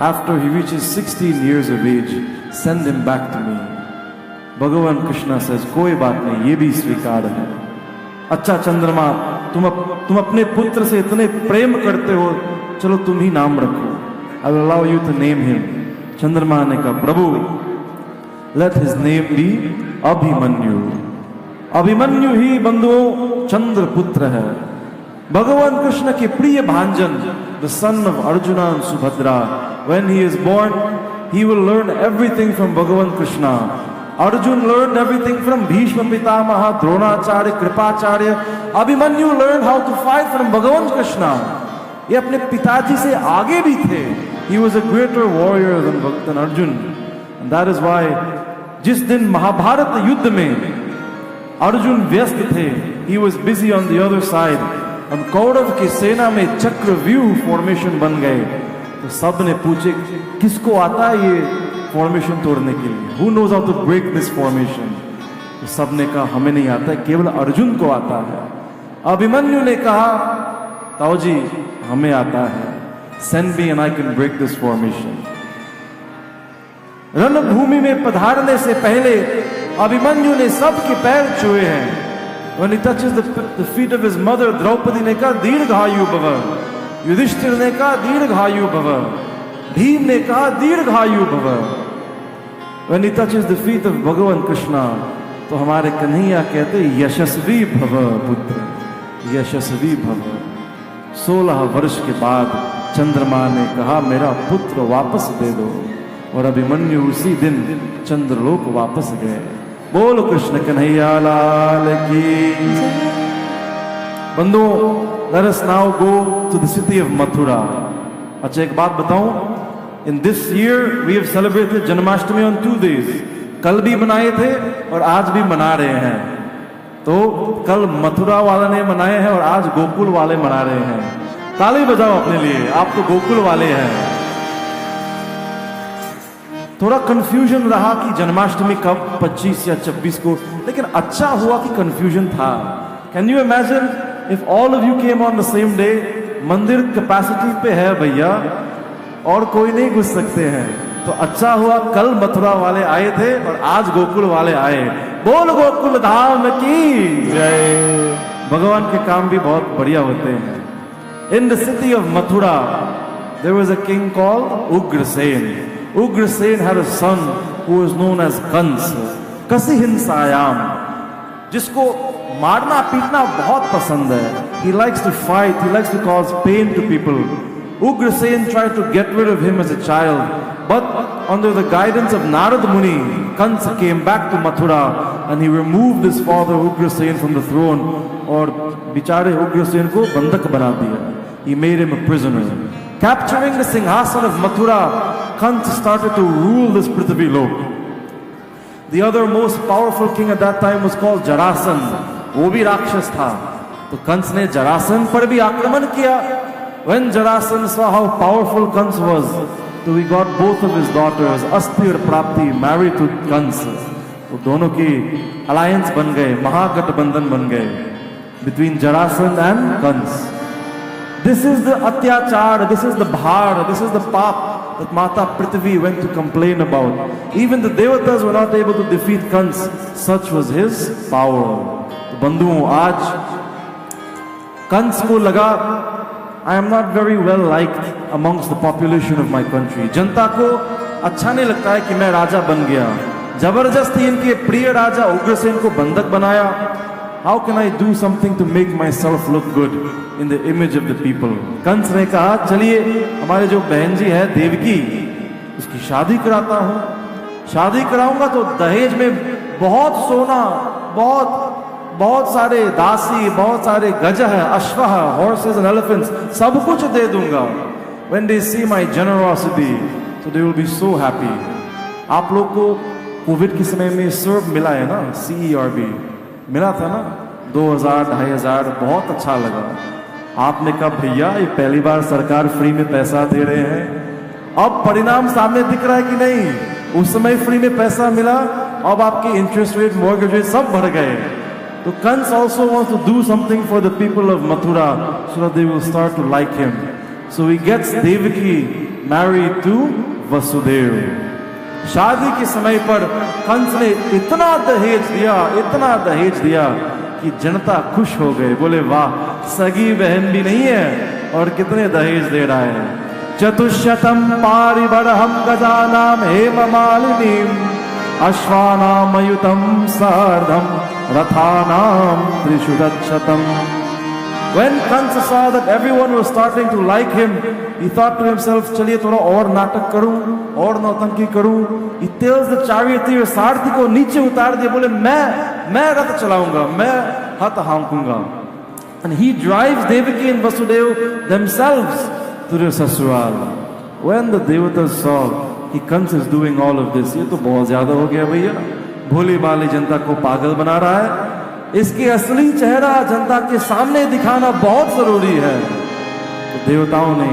After he reaches 16 years of age, send him back to me। भगवान कृष्ण सेज कोई बात नहीं, ये भी स्वीकार है। अच्छा चंद्रमा, तुम अपने पुत्र से इतने प्रेम करते हो, चलो तुम ही नाम रखो। I will allow you to name him. Chandrama ने कहा प्रभु let his name be Abhimanyu. Abhimanyu ही बंधुओं चंद्र पुत्र है, भगवान कृष्ण के प्रिय भांजन, the son of Arjuna and Subhadra. When he is born he will learn everything from Bhagwan Krishna. Arjun learned everything from Bhishma Pitamaha, Dronacharya, Kripacharya. Abhimanyu learned how to fight from Bhagavan Krishna. ये अपने पिताजी से आगे भी थे. He was a greater warrior than Arjun. And that is why जिस दिन महाभारत युद्ध में अर्जुन व्यस्त थे, he was busy on the other side. हम कौरव की सेना में चक्रव्यूह फॉर्मेशन बन गए. तो सब ने पूछे किसको आता है ये फॉर्मेशन तोड़ने के लिए? Who knows how to break this formation? तो सब ने कहा हमें नहीं आता है, केवल अर्जुन को आता है. अभिमन्यु ने कहा ताऊ जी हमें आता है. Send me and I can break this formation. रणभूमि में पधारने से पहले अभिमन्यु ने सबके पैर छुए हैं. When he touches the feet of his mother, Draupadi ने कहा दीर्घायु भव. युधिष्ठिर ने कहा दीर्घायु भव. भीम ने कहा दीर्घायु भव. When he touches the feet of भगवान कृष्णा, तो हमारे कन्हैया कहते यशस्वी भव पुत्र, यशस्वी भव. 16 वर्ष के बाद चंद्रमा ने कहा मेरा पुत्र वापस दे दो. और अभिमन्यु उसी दिन चंद्रलोक वापस गए. बोलो कृष्ण कन्हैया लाल की. बंधु, let us now go to the city of Mathura. अच्छा एक बात बताऊं, in this year we have celebrated Janmashtami on 2 days. कल भी मनाए थे और आज भी मना रहे हैं. तो कल मथुरा वाले ने मनाए हैं और आज गोकुल वाले मना रहे हैं. ताली बजाओ अपने लिए, आप तो गोकुल वाले हैं. थोड़ा कंफ्यूजन रहा कि जन्माष्टमी कब 25 या 26 को, लेकिन अच्छा हुआ कि कंफ्यूजन था. Can you imagine if all of you came on the same day? मंदिर कैपेसिटी पे है भैया और कोई नहीं घुस सकते हैं. तो अच्छा हुआ कल मथुरा वाले आए थे और आज गोकुल वाले आए. बोल गोकुल धाम की जय. भगवान के काम भी बहुत बढ़िया होते हैं. In the city of Mathura there was a king called Ugrasen. Ugrasen had a son who was known as Kans, कसी हिंसायाम, जिसको मारना पीटना बहुत पसंद है. He likes to fight, he likes to cause pain to people. Ugrasen tried to get rid of him as a child, but under the guidance of Narad Muni, Kansa came back to Mathura and he removed his father Ugrasen from the throne. और बेचारे उग्रसेन को बंधक बना दिया. He made him a prisoner. Capturing the Singhasan of Mathura, Kans started to rule this Prithvi Lok. The other most powerful king at that time was called Jarasandh. वो भी राक्षस था. तो कंस ने जरासंध पर भी आक्रमण किया. When Jarasandh saw how powerful Kans was, so he got both of his daughters, Asti और प्राप्ति, married to Kans. तो दोनों की alliance बन गए, महागठबंधन बन गए between Jarasandh and Kans. This is the atyachar, this is the bhar, this is the pap that Mata Prithvi went to complain about. Even the devatas were not able to defeat Kans. Such was his power. तो बंधुओं, आज कंस को लगा I am not very well liked amongst the population of my country. जनता को अच्छा नहीं लगता है कि मैं राजा बन गया. जबरदस्ती इनके प्रिय राजा उग्रसेन को बंधक बनाया. How can I do something to make myself look good in the image of the people? Kans ने कहा चलिए हमारे जो बहन जी है देवकी, उसकी शादी कराता हूँ. शादी कराऊंगा तो दहेज में बहुत सोना, बहुत सारे दासी, बहुत सारे गजह, अश्वह, horses and elephants, सब कुछ दे दूंगा. When they see my generosity, so they will be so happy. आप लोग को कोविड के समय में सर्व मिला है ना, CERB मिला था ना, 2000-2500, बहुत अच्छा लगा. आपने कहा भैया ये पहली बार सरकार फ्री में पैसा दे रहे हैं. अब परिणाम सामने दिख रहा है कि नहीं? उस समय फ्री में पैसा मिला, अब आपके इंटरेस्ट रेट, मॉर्गेज रेट सब बढ़ गए. तो Kans also wants to do something for the people of Mathura so that they will start to like him. So he gets Devaki married to Vasudev. शादी के समय पर कंस ने इतना दहेज दिया कि जनता खुश हो गए. बोले वाह, सगी बहन भी नहीं है और कितने दहेज दे रहा है. चतुष्शतम पारिबरहम गजानाम हेममालिनीम अश्वानामयुतम सार्धम रथानाम त्रिशुदशतम. When Kansa saw that everyone was starting to like him, he thought to himself, चलिए थोड़ा और नाटक करूं, और नौटंकी करूं. He tells the charioteer, सारथी को नीचे उतार दिया, बोले मैं रथ चलाऊंगा, मैं हाथ हाँकूंगा. And he drives Devaki and Vasudeva themselves to their sasural. When the devatas saw कि Kans is doing all of this, ये तो बहुत ज्यादा हो गया भैया, भोली भाली जनता को पागल बना रहा है. इसके असली चेहरा जनता के सामने दिखाना बहुत जरूरी है. तो देवताओं ने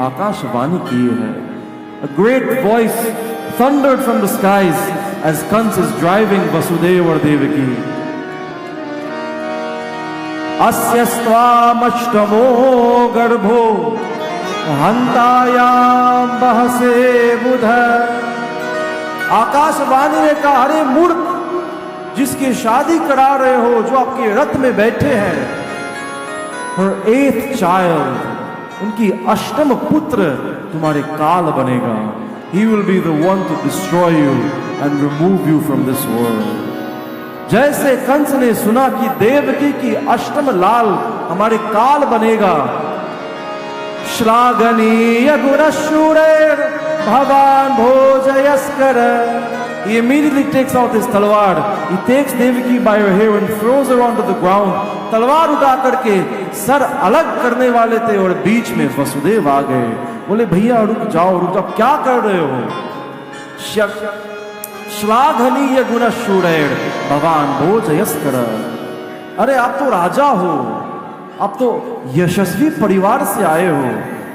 आकाशवाणी की है. A great voice thundered from the skies as Kans is driving Vasudeva or Devaki. अस्यस्त्वामष्टमो गर्भो हंतायाम बहसे बुध. आकाशवाणी ने कहा, अरे मूर्ख, जिसकी शादी करा रहे हो, जो आपके रथ में बैठे हैं, her eighth child, उनकी अष्टम पुत्र तुम्हारे काल बनेगा. He will be the one to destroy you and remove you from this world. जैसे कंस ने सुना कि देवकी की अष्टम लाल हमारे काल बनेगा, श्लाघनीय गुणशूरेर भवान भोजयस्कर. He immediately takes out his talwar. He takes Devaki by her hair and throws her onto the ground. तलवार उठा करके सर अलग करने वाले थे और बीच में वसुदेव आ गए. बोले भैया रुक जाओ, क्या कर रहे हो? श्लाघनीय गुणशूरेर भवान भोजयस्कर. अरे आप तो राजा हो, आप तो यशस्वी परिवार से आए हो.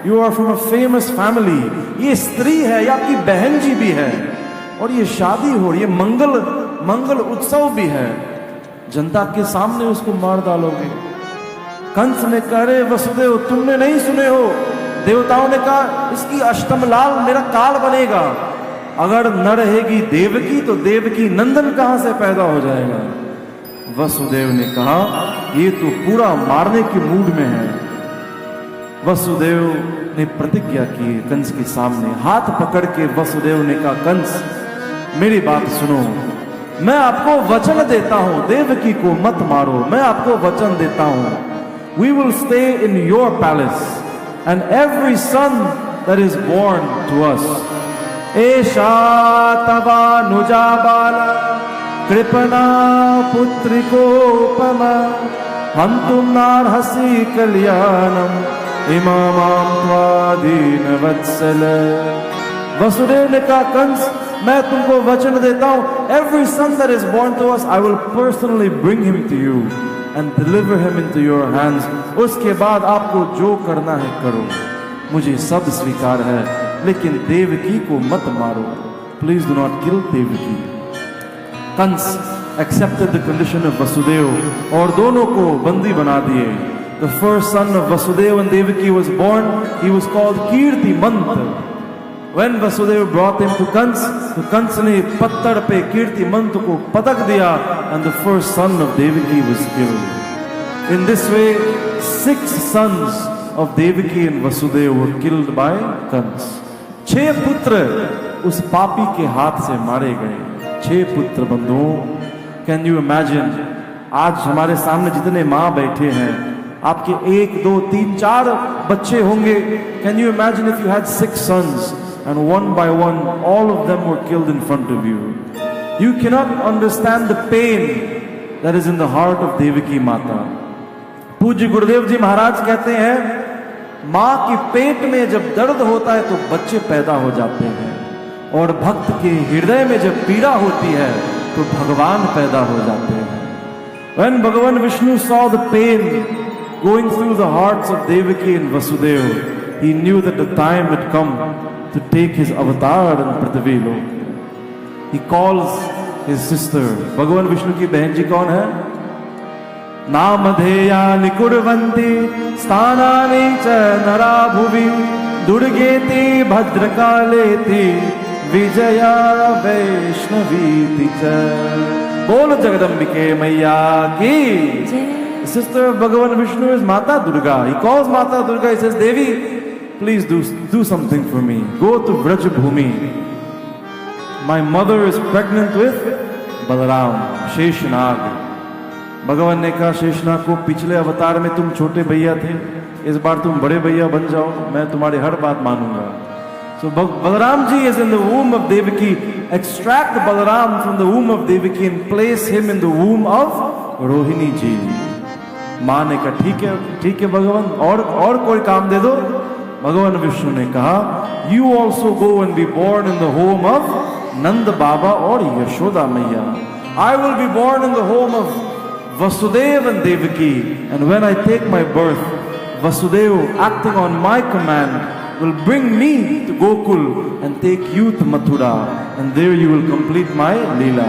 You are from a famous family. ये स्त्री है, ये आपकी बहन जी भी है, और ये शादी हो रही है, मंगल उत्सव भी है. जनता के सामने उसको मार डालोगे. कंस ने कहा, रे वसुदेव, तुमने नहीं सुने हो? देवताओं ने कहा, इसकी अष्टम लाल मेरा काल बनेगा. अगर न रहेगी देवकी तो देवकी नंदन कहां से पैदा हो जाएगा? वसुदेव ने कहा, ये तो पूरा मारने के मूड में है. वसुदेव ने प्रतिज्ञा की कंस के सामने. हाथ पकड़ के वसुदेव ने कहा, कंस मेरी बात सुनो, मैं आपको वचन देता हूं, देवकी को मत मारो. मैं आपको वचन देता हूं, we will stay in your palace and every son that is born to us. एषा तवानुजा बाला कृपणा पुत्रिकोपमा हन्तुं नार्हसि कल्याणम् इमामां त्वादीन वत्सल. वसुदेव ने कहा, कंस मैं तुमको वचन देता हूं, every son that is born to us, I will personally bring him to you and deliver him into your hands. उसके बाद आपको जो करना है करो, मुझे सब स्वीकार है, लेकिन देवकी को मत मारो. Please do not kill Devaki. Kans accepted the condition of Vasudeva और दोनों को बंदी बना दिए. The first son of Vasudeva and Devaki was born. He was called Kirtimant. When Vasudeva brought him to Kans ने पत्थर पे कीर्तिमंत को पटक दिया and the first son of Devaki was killed. In this way, 6 sons of Devaki and Vasudeva were killed by Kans. 6 पुत्र उस पापी के हाथ से मारे गए. 6 पुत्र बंधुओं. Can you imagine? आज हमारे सामने जितने माँ बैठे हैं, आपके 1, 2, 3, 4 बच्चे होंगे. Can you imagine if you had 6 sons? And one by one, all of them were killed in front of you. You cannot understand the pain that is in the heart of Devaki Mata. पूज्य गुरुदेव जी महाराज कहते हैं, माँ के पेट में जब दर्द होता है तो बच्चे पैदा हो जाते हैं, और भक्त के हृदय में जब पीड़ा होती है तो भगवान पैदा हो जाते हैं. When Bhagavan Vishnu saw the pain going through the hearts of Devaki and Vasudeva, he knew that the time had come to take his avatar in Prithvi Lok. He calls his sister. भगवान विष्णु की बहन जी कौन है? नामधेयानि कुर्वन्ति स्थानानि च नरा भुवि दुर्गेति भद्रकालेति विजया वैष्णवीति च. बोल जगदम्बिके मैया की. Sister of Bhagavan Vishnu is Mata Durga. He calls Mata Durga. He says, Devi, please do something for me. Go to Vraj Bhumi. My mother is pregnant with Balaram, Sheshanag. भगवान ने कहा शेषनाग को, पिछले अवतार में तुम छोटे भैया थे, इस बार तुम बड़े भैया बन जाओ, मैं तुम्हारी हर बात मानूंगा. So Balaram ji is in the womb of Devaki. Extract Balaram from the womb of Devaki and place him in the womb of Rohini ji. माँ ने कहा ठीक है भगवान, और कोई काम दे दो. भगवान विष्णु ने कहा, you also go and be born in the home of Nand Baba और Yashoda मैया. I will be born in the home of Vasudev and Devaki, and when I take my birth, Vasudev, acting on my command, will bring me to Gokul and take you to Mathura, and there you will complete my Leela.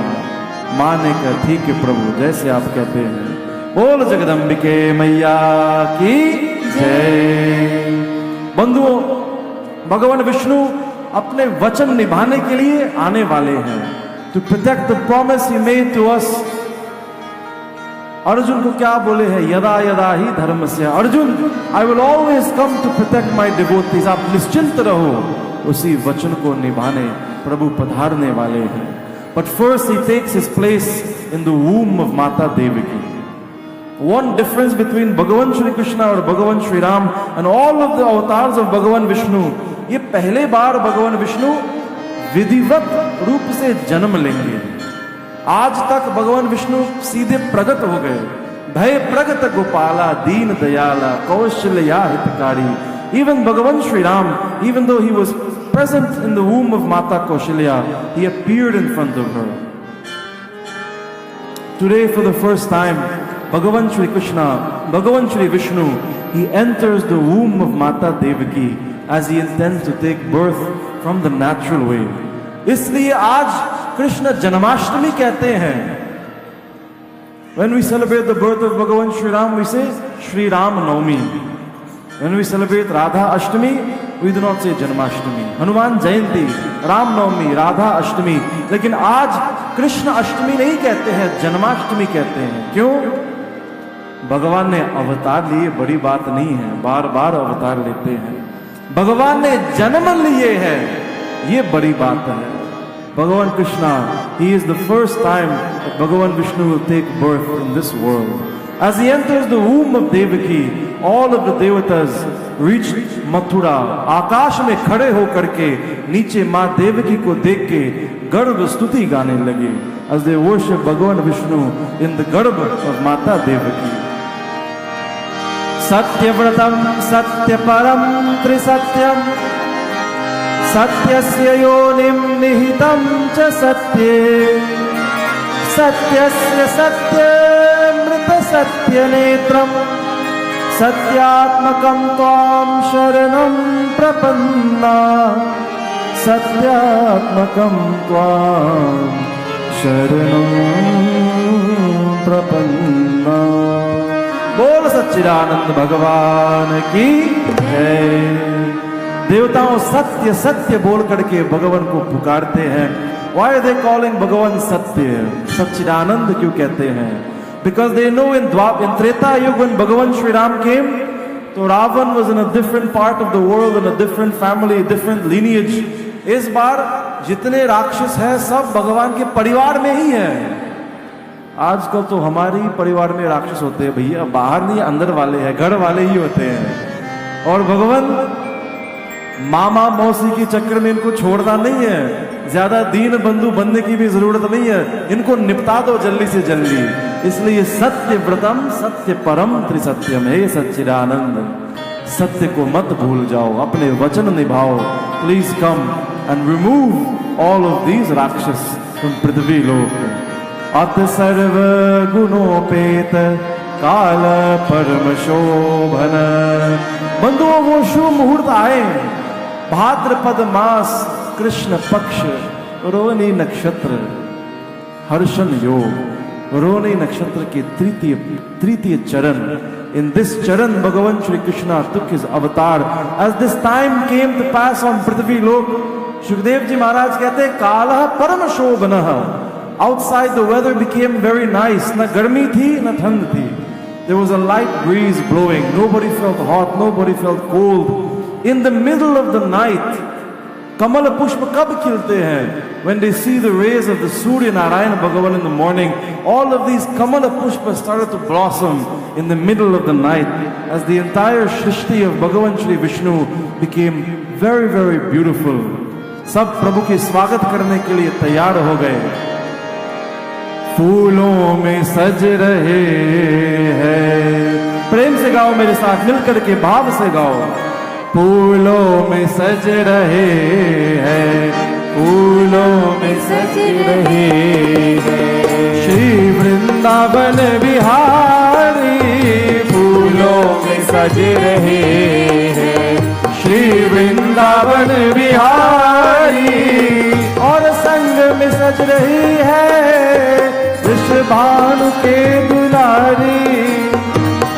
माँ ने कहा ठीक है प्रभु, जैसे आप कहते हैं. बोल जगदम्बिके मैया की जय. बंधुओं, भगवान विष्णु अपने वचन निभाने के लिए आने वाले हैं. To protect the promise he made to us. Arjun को क्या बोले हैं? यदा यदा ही धर्मस्य. Arjun, I will always come to protect my devotees. आप निश्चिंत रहो. उसी वचन को निभाने प्रभु पधारने वाले हैं. But first he takes his place in the womb of Mata Devaki. One difference between Bhagavan Shri Krishna और भगवान Shri Ram and all of the avatars of भगवान विष्णु, ये पहले बार भगवान विष्णु विधिवत रूप से जन्म लेंगे. आज तक भगवान विष्णु सीधे प्रगट हो गए. भय प्रगट गोपाला दीन दयाला कौशल्या हितकारी. Even Bhagavan Shri Ram, even though he was present in the womb of Mata Kaushalya, he appeared in front of her. Today, for the first time, Bhagavan Shri Krishna, Bhagavan Shri Vishnu, he enters the womb of Mata Devaki as he intends to take birth from the natural way. इसलिए आज कृष्ण जन्माष्टमी कहते हैं. When we celebrate the birth of Bhagavan Shri Ram, we say Shri Ram Navami. When we celebrate Radha Ashtami, we do not say Janmashtami. Hanuman Jayanti, Ram Navami, Radha Ashtami. लेकिन आज कृष्ण अष्टमी नहीं कहते हैं, जन्माष्टमी कहते हैं. क्यों? भगवान ने अवतार लिए, बड़ी बात नहीं है. बार बार अवतार लेते हैं. भगवान ने जन्म लिए हैं, ये बड़ी बात है. भगवान Krishna, he is the first time that Bhagavan Vishnu will take birth in this world. As he enters the womb of Devaki, all of the devatas reach Mathura. आकाश में खड़े होकर के नीचे माँ देवकी को देख के गर्भ स्तुति गाने लगे. As they worship Bhagavan Vishnu in the garb of Mata Devaki. सत्यव्रतम सत्यपरम त्रिसत्यम सत्यस्य योनिं निहितं च सत्ये सत्यस्य सत्यमृत सत्यनेत्रम् सत्यात्मकं त्वां शरणं प्रपन्ना सत्यात्मकं त्वां शरणं प्रपन्ना. बोल सच्चिदानंद भगवान की जय. देवताओं सत्य सत्य बोल करके भगवान को पुकारते हैं. Why are they calling भगवान सत्य? सच्चिदानंद क्यों कहते हैं? Because they know in Treta Yuga when Bhagavan Shri Ram came, तो Ravan was in a different part of the world, in a different family, different lineage. इस बार जितने राक्षस हैं सब भगवान के परिवार में ही हैं. आजकल तो हमारे ही परिवार में राक्षस होते हैं भैया, बाहर नहीं, अंदर वाले हैं, घर वाले ही होते हैं. और भगवान मामा मौसी के चक्कर में इनको छोड़ना नहीं है. ज्यादा दीन बंधु बनने की भी जरूरत नहीं है. इनको निपटा दो जल्दी से जल्दी. इसलिए सत्य व्रतम सत्य परम त्रिसत्यम. हे सच्चिदानंद, सत्य को मत भूल जाओ, अपने वचन निभाओ. Please come and remove all of these rakshas from Prithvi lok. अत सर्व गुणोपेत काल परम शोभन. बंधुओं, वो शुभ मुहूर्त आए. भाद्रपद मास कृष्ण पक्ष रोहिणी नक्षत्र हर्षण योग. रोहिणी नक्षत्र के तृतीय चरण. In this charan, Bhagavan Shri Krishna took his avatar. As this time came to pass on Prithvi Lok, Shukdev ji Maharaj कहते हैं कालः परम शोभनः. Outside the weather became very nice. न गर्मी थी न ठंड थी. There was a light breeze blowing. Nobody felt hot. Nobody felt cold. In the middle of the night, कमल पुष्प कब खिलते हैं? When they see the rays of the Surya Narayana Bhagavan in the morning, all of these Kamala Pushpas started to blossom in the middle of the night as the entire Shrishti of Bhagavan Shri Vishnu became very, very beautiful. सब प्रभु के स्वागत करने के लिए तैयार हो गए। फूलों में सज रहे हैं, प्रेम से गाओ मेरे साथ, मिलकर के भाव से गाओ। फूलों में सज रहे हैं, फूलों में सज रहे हैं श्री वृंदावन बिहारी, फूलों में सज रहे हैं श्री वृंदावन बिहारी। और संग में सज रही है वृषभानु के दुलारी,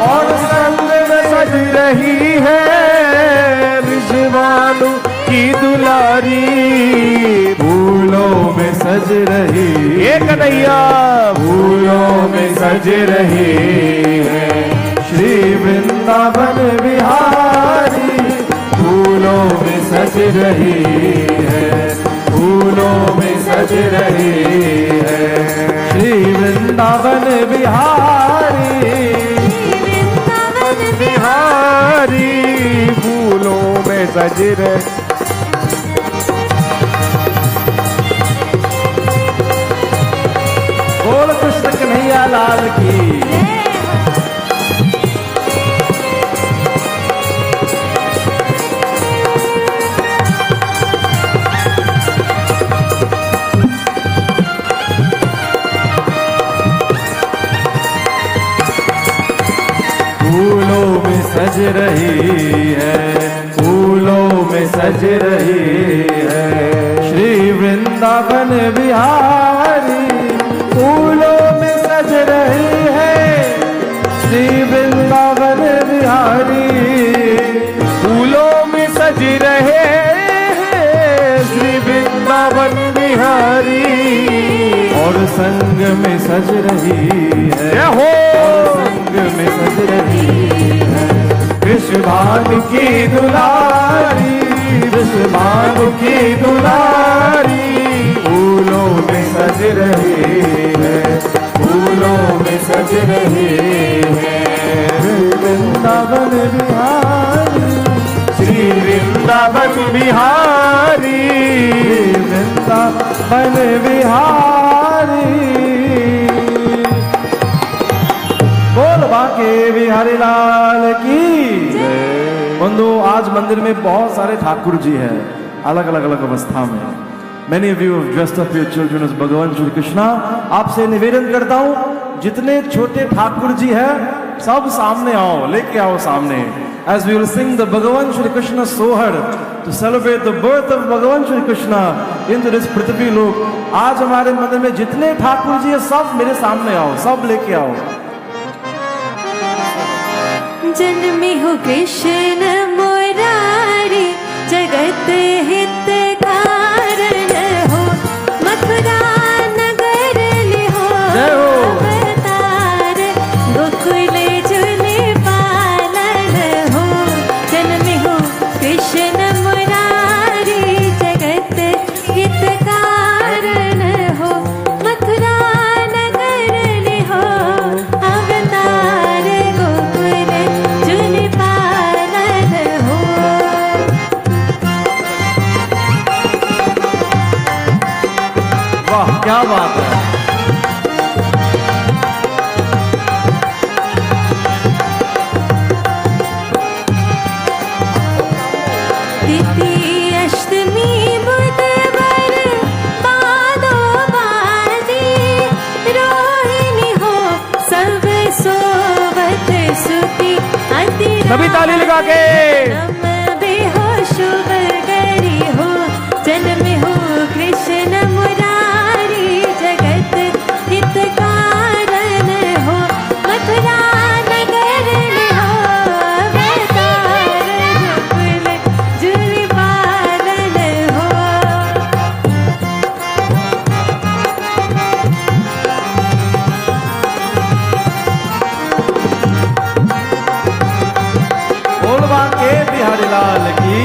और संग में सज रही है वृषभानु की दुलारी। फूलों में सज रही है कन्हैया, फूलों में सज रही है श्री वृंदावन बिहारी, फूलों में सज रही है, फूलों में सज रही है श्री वृंदावन बिहारी, वृंदावन बिहारी, फूलों में सज रहे। बोल कृष्ण कन्हैया लाल की। फूलों में सज रही है, फूलों में सज रही है श्री वृंदावन बिहारी, फूलों में सज रही है श्री वृंदावन बिहारी, फूलों में सज रहे हैं श्री वृंदावन बिहारी। और संग में सज रही है, और संग में सज रही है वृषभानु की दुलारी, वृषभानु की दुलारी। फूलों में सज रही है, फूलों में सज रही है वृंदावन बिहारी, श्री वृंदावन बिहारी, वृंदावन बिहारी। बोल बाके बिहारी लाल की। बंधु, आज मंदिर में बहुत सारे ठाकुर जी हैं, अलग अलग अलग अवस्था में। Many of you have dressed up your children as भगवान श्री कृष्णा। आपसे निवेदन करता हूँ, जितने छोटे ठाकुर जी हैं सब सामने आओ, लेके आओ सामने। As we will sing the Bhagavan Shri Krishna Sohar to celebrate the birth of Bhagavan Shri Krishna into this Prithvi Lok, आज हमारे मंदिर में जितने ठाकुर जी हैं सब मेरे सामने आओ, सब लेके आओ। जन्मे हो कृष्ण मुरारी, जगत हित कारण हो, मथुरा नगर लिहो अवतार, गोकुल झूले पालन हो। जन्मे हो कृष्ण मुरारी, जगत हित कारण हो, मथुरा नगर लिहो अवतार, गोकुल झूले पालन हो। वाह, क्या बात है। तिथि अष्टमी बुधवार, पादों बांधी, रोहिणी हो सब सोवत सुती, अति सभी ताली लगा के। नमः हो शुभ गरी हो, जन्म हो कृष्ण मुरारी, जगत हित कारण हो, मथुरा नगर लिहो अवतार, गोकुल झूले पालन हो। बोल बाके बिहारी लाल की।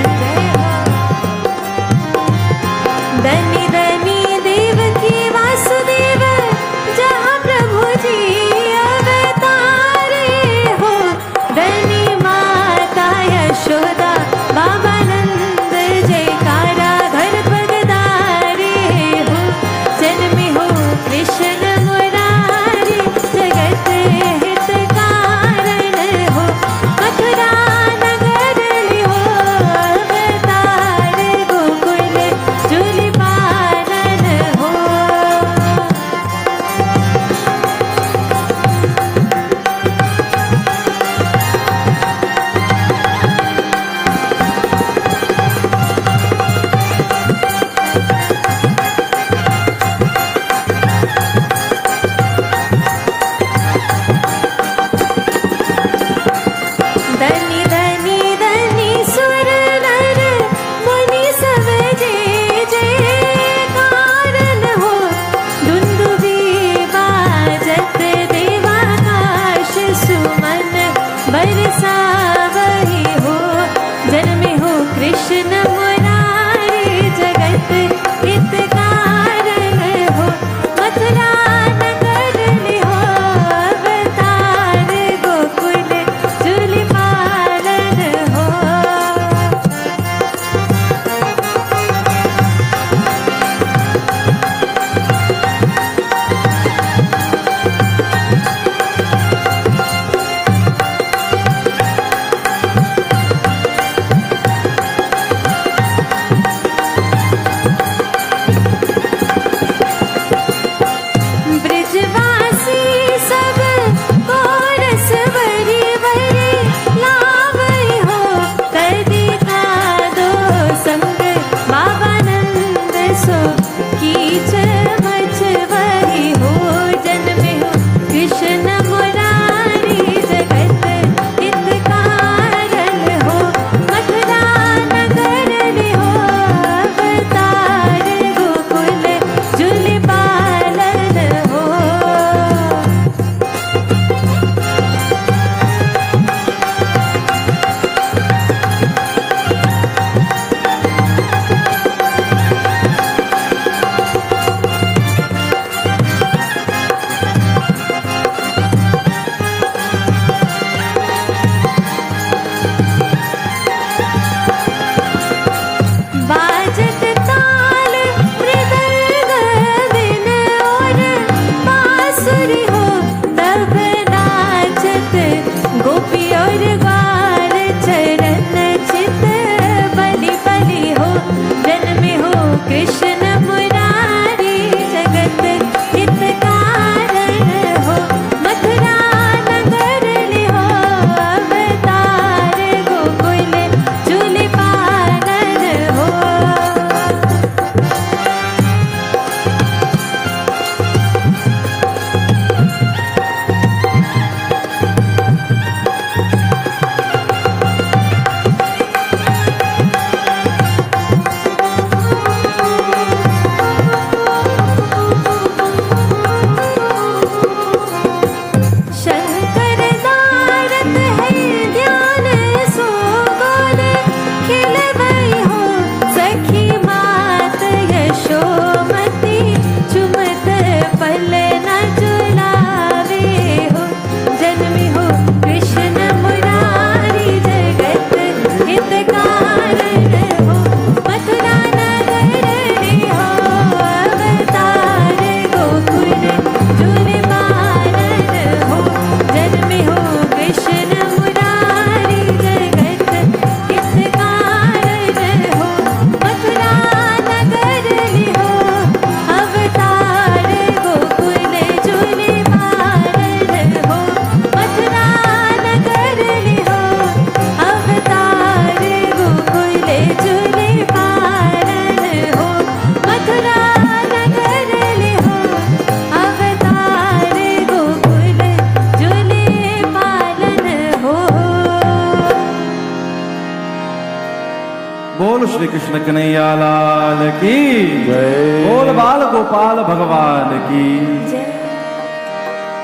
श्री कृष्ण कन्हैया लाल की जय। बोल बाल गोपाल भगवान की। जय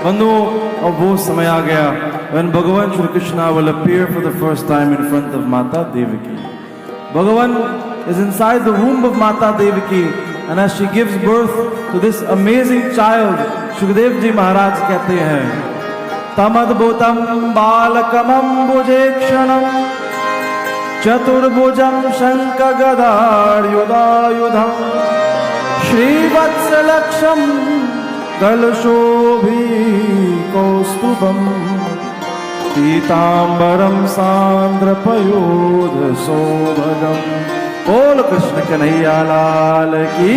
बंधुओं, अब वो समय आ गया when भगवान Shri Krishna will appear for the first time in front of माता देवकी. भगवान is inside the womb of माता Devaki and as she gives birth to this amazing child, Sukhdev ji महाराज कहते हैं तमद्भुतम बालकमम्बुजेक्षणं चतुर्भुजं शङ्खगदायुधायुधं श्रीवत्सलक्षं गलशोभिकौस्तुभं पीताम्बरं सान्द्रपयोधशोभगं। बोल कृष्ण कन्हैया लाल की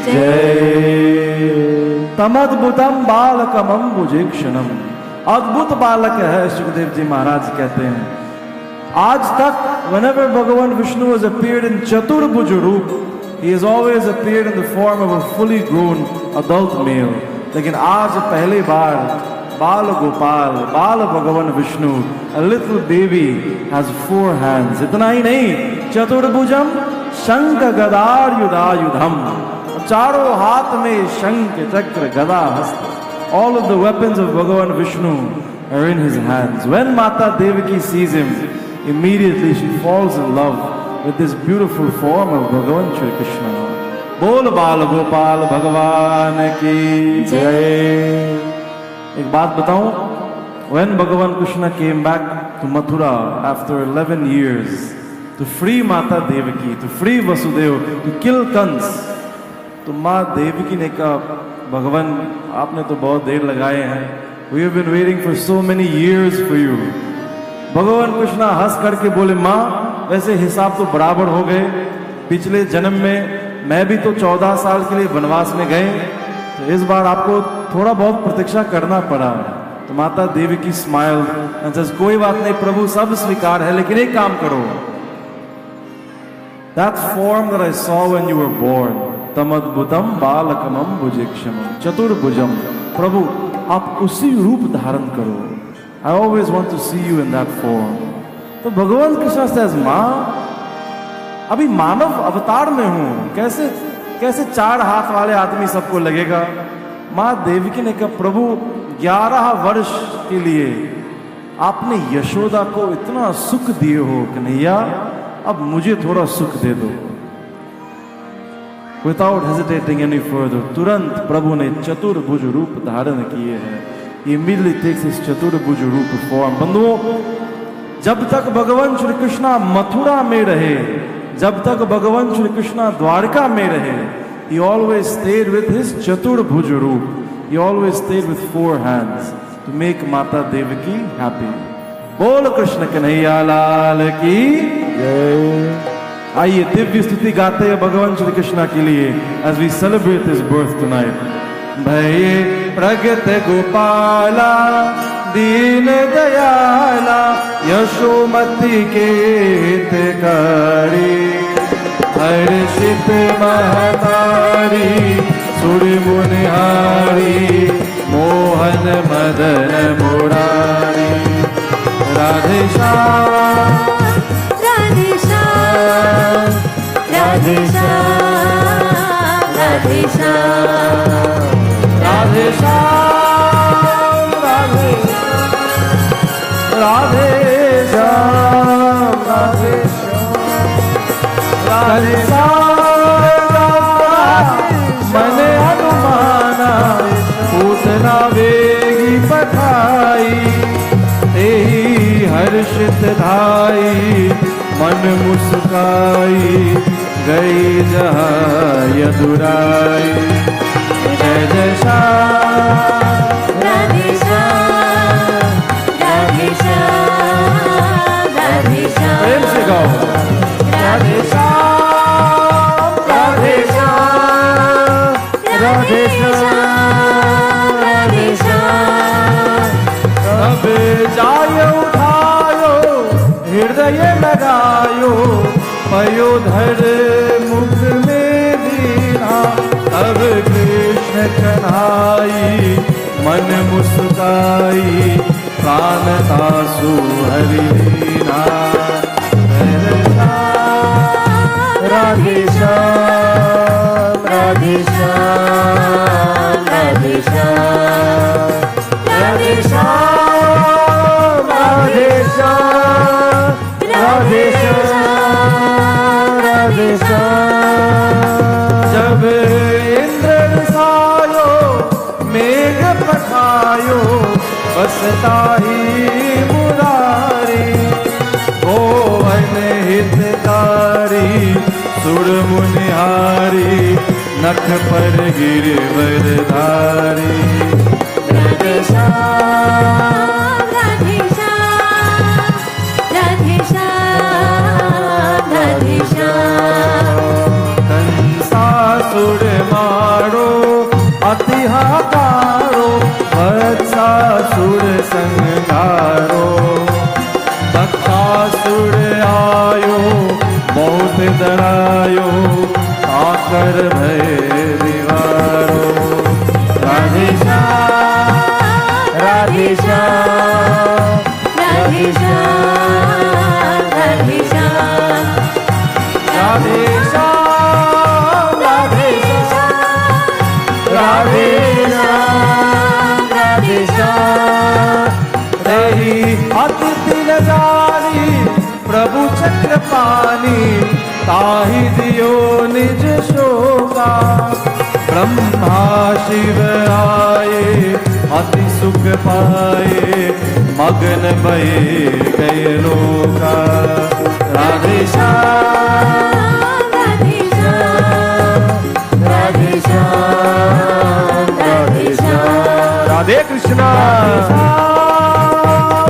जय। तमद्भुतम बालकमम्बुजेक्षणं, अद्भुत बालक है सुखदेव जी महाराज कहते हैं। आज तक whenever भगवान विष्णु has appeared in चतुर्भुज रूप, he has always appeared in the form of a fully grown adult male. लेकिन आज पहली बार बाल गोपाल, बाल भगवान Vishnu, a little baby has 4 hands. इतना ही नहीं, चतुर्भुजम शंख गदायुधायुधम, चारों हाथ में शंख चक्र गदा हस्त, all of the weapons of Bhagavan Vishnu are in his hands. When Mata Devaki sees him, immediately she falls in love with this beautiful form of Bhagavan Shri Krishna. बोल बाल गोपाल भगवान की जय। एक बात बताऊं, when Bhagavan Krishna came back to Mathura after 11 years to free Mata Devaki, to free Vasudeva, to kill Kans, तो माँ देवकी ने कहा भगवान आपने तो बहुत देर लगाए हैं, we have been waiting for so many years for you. भगवान कृष्णा हंस करके बोले माँ वैसे हिसाब तो बराबर हो गए, पिछले जन्म में मैं भी तो 14 साल के लिए वनवास में गए, तो इस बार आपको थोड़ा बहुत प्रतीक्षा करना पड़ा। तो माता देवकी स्माइल्ड एंड सेड कोई बात नहीं प्रभु, सब स्वीकार है, लेकिन एक काम करो, that form that I saw when you were born, तमद्भुतम बालकमम भुजेक्षमम चतुर्भुजम, प्रभु आप उसी रूप धारण करो। I always want to see you in that form. तो भगवान कृष्ण says माँ अभी मानव अवतार में हूं, कैसे कैसे 4 हाथ वाले आदमी सबको लगेगा। माँ देवकी ने कहा प्रभु 11 वर्ष के लिए आपने यशोदा को इतना सुख दिए हो कन्हैया, अब मुझे थोड़ा सुख दे दो। Without hesitating any further, तुरंत प्रभु ने चतुर्भुज रूप धारण किए हैं। He immediately takes his चतुर्भुज रूप form. बंधुओं, जब तक भगवान श्री कृष्ण मथुरा में रहे, जब तक भगवान श्री कृष्ण द्वारका में रहे, he always stayed with his चतुर्भुज रूप. He always stayed with 4 hands to make माता देवकी happy. बोल कृष्ण कन्हैया लाल की जय। आइए दिव्य स्तुति गाते हैं भगवान श्री कृष्ण के लिए as we celebrate his birth tonight. भये प्रगट गोपाला दीन दयाला यशोमती के हितकारी, हर्षित महतारी सुर मुनिहारी, मोहन मदन मुरारी, राधे श्याम राधे श्याम राधे श्याम राधे श्याम राधे श्याम राधे राधे श्याम राधे राधे श्याम मन अनुमाना पूतना वेगी पठाई, तेही हर्षित धाई मन मुस्काई, गई जहाँ यदुराई। जय जय श्याम राधे श्याम राधे श्याम राधे श्याम प्रेम से गाओ। राधे श्याम राधे श्याम राधे श्याम राधे श्याम सब जायो उठायो हृदय लगायो, पयोधर मुख में दीना, अब कृष्ण कन्हाई मन मुस्काई, प्राण तासु हरि दीना। राधे श्याम राधे श्याम राधे श्याम राधे श्याम राधे श्याम राधे श्याम राधे श्याम। जब इंद्र सायो मेघ पठायो बसता ही मुरारी भुवन हितकारी सुर मुनिहारी नख पर गिरवरधारी। राधे श्याम राधे श्याम राधे श्याम राधे श्याम। कंसासुर मारो अति हाकारो वत्सासुर संहारो बकासुर आयो बहुत डरायो आकर भय दीवारो। राधे श्याम राधे श्याम राधे श्याम राधे श्याम राधे श्याम राधे श्याम राधे श्याम राधे श्याम। रही अतिथि न जानी प्रभु चक्रपाणी ताहि दियो निज शोका। ब्रह्मा शिव आए अति सुख पाए मगन भये गए लोका। राधे श्याम राधे श्याम राधे श्याम राधे श्याम। राधे कृष्णा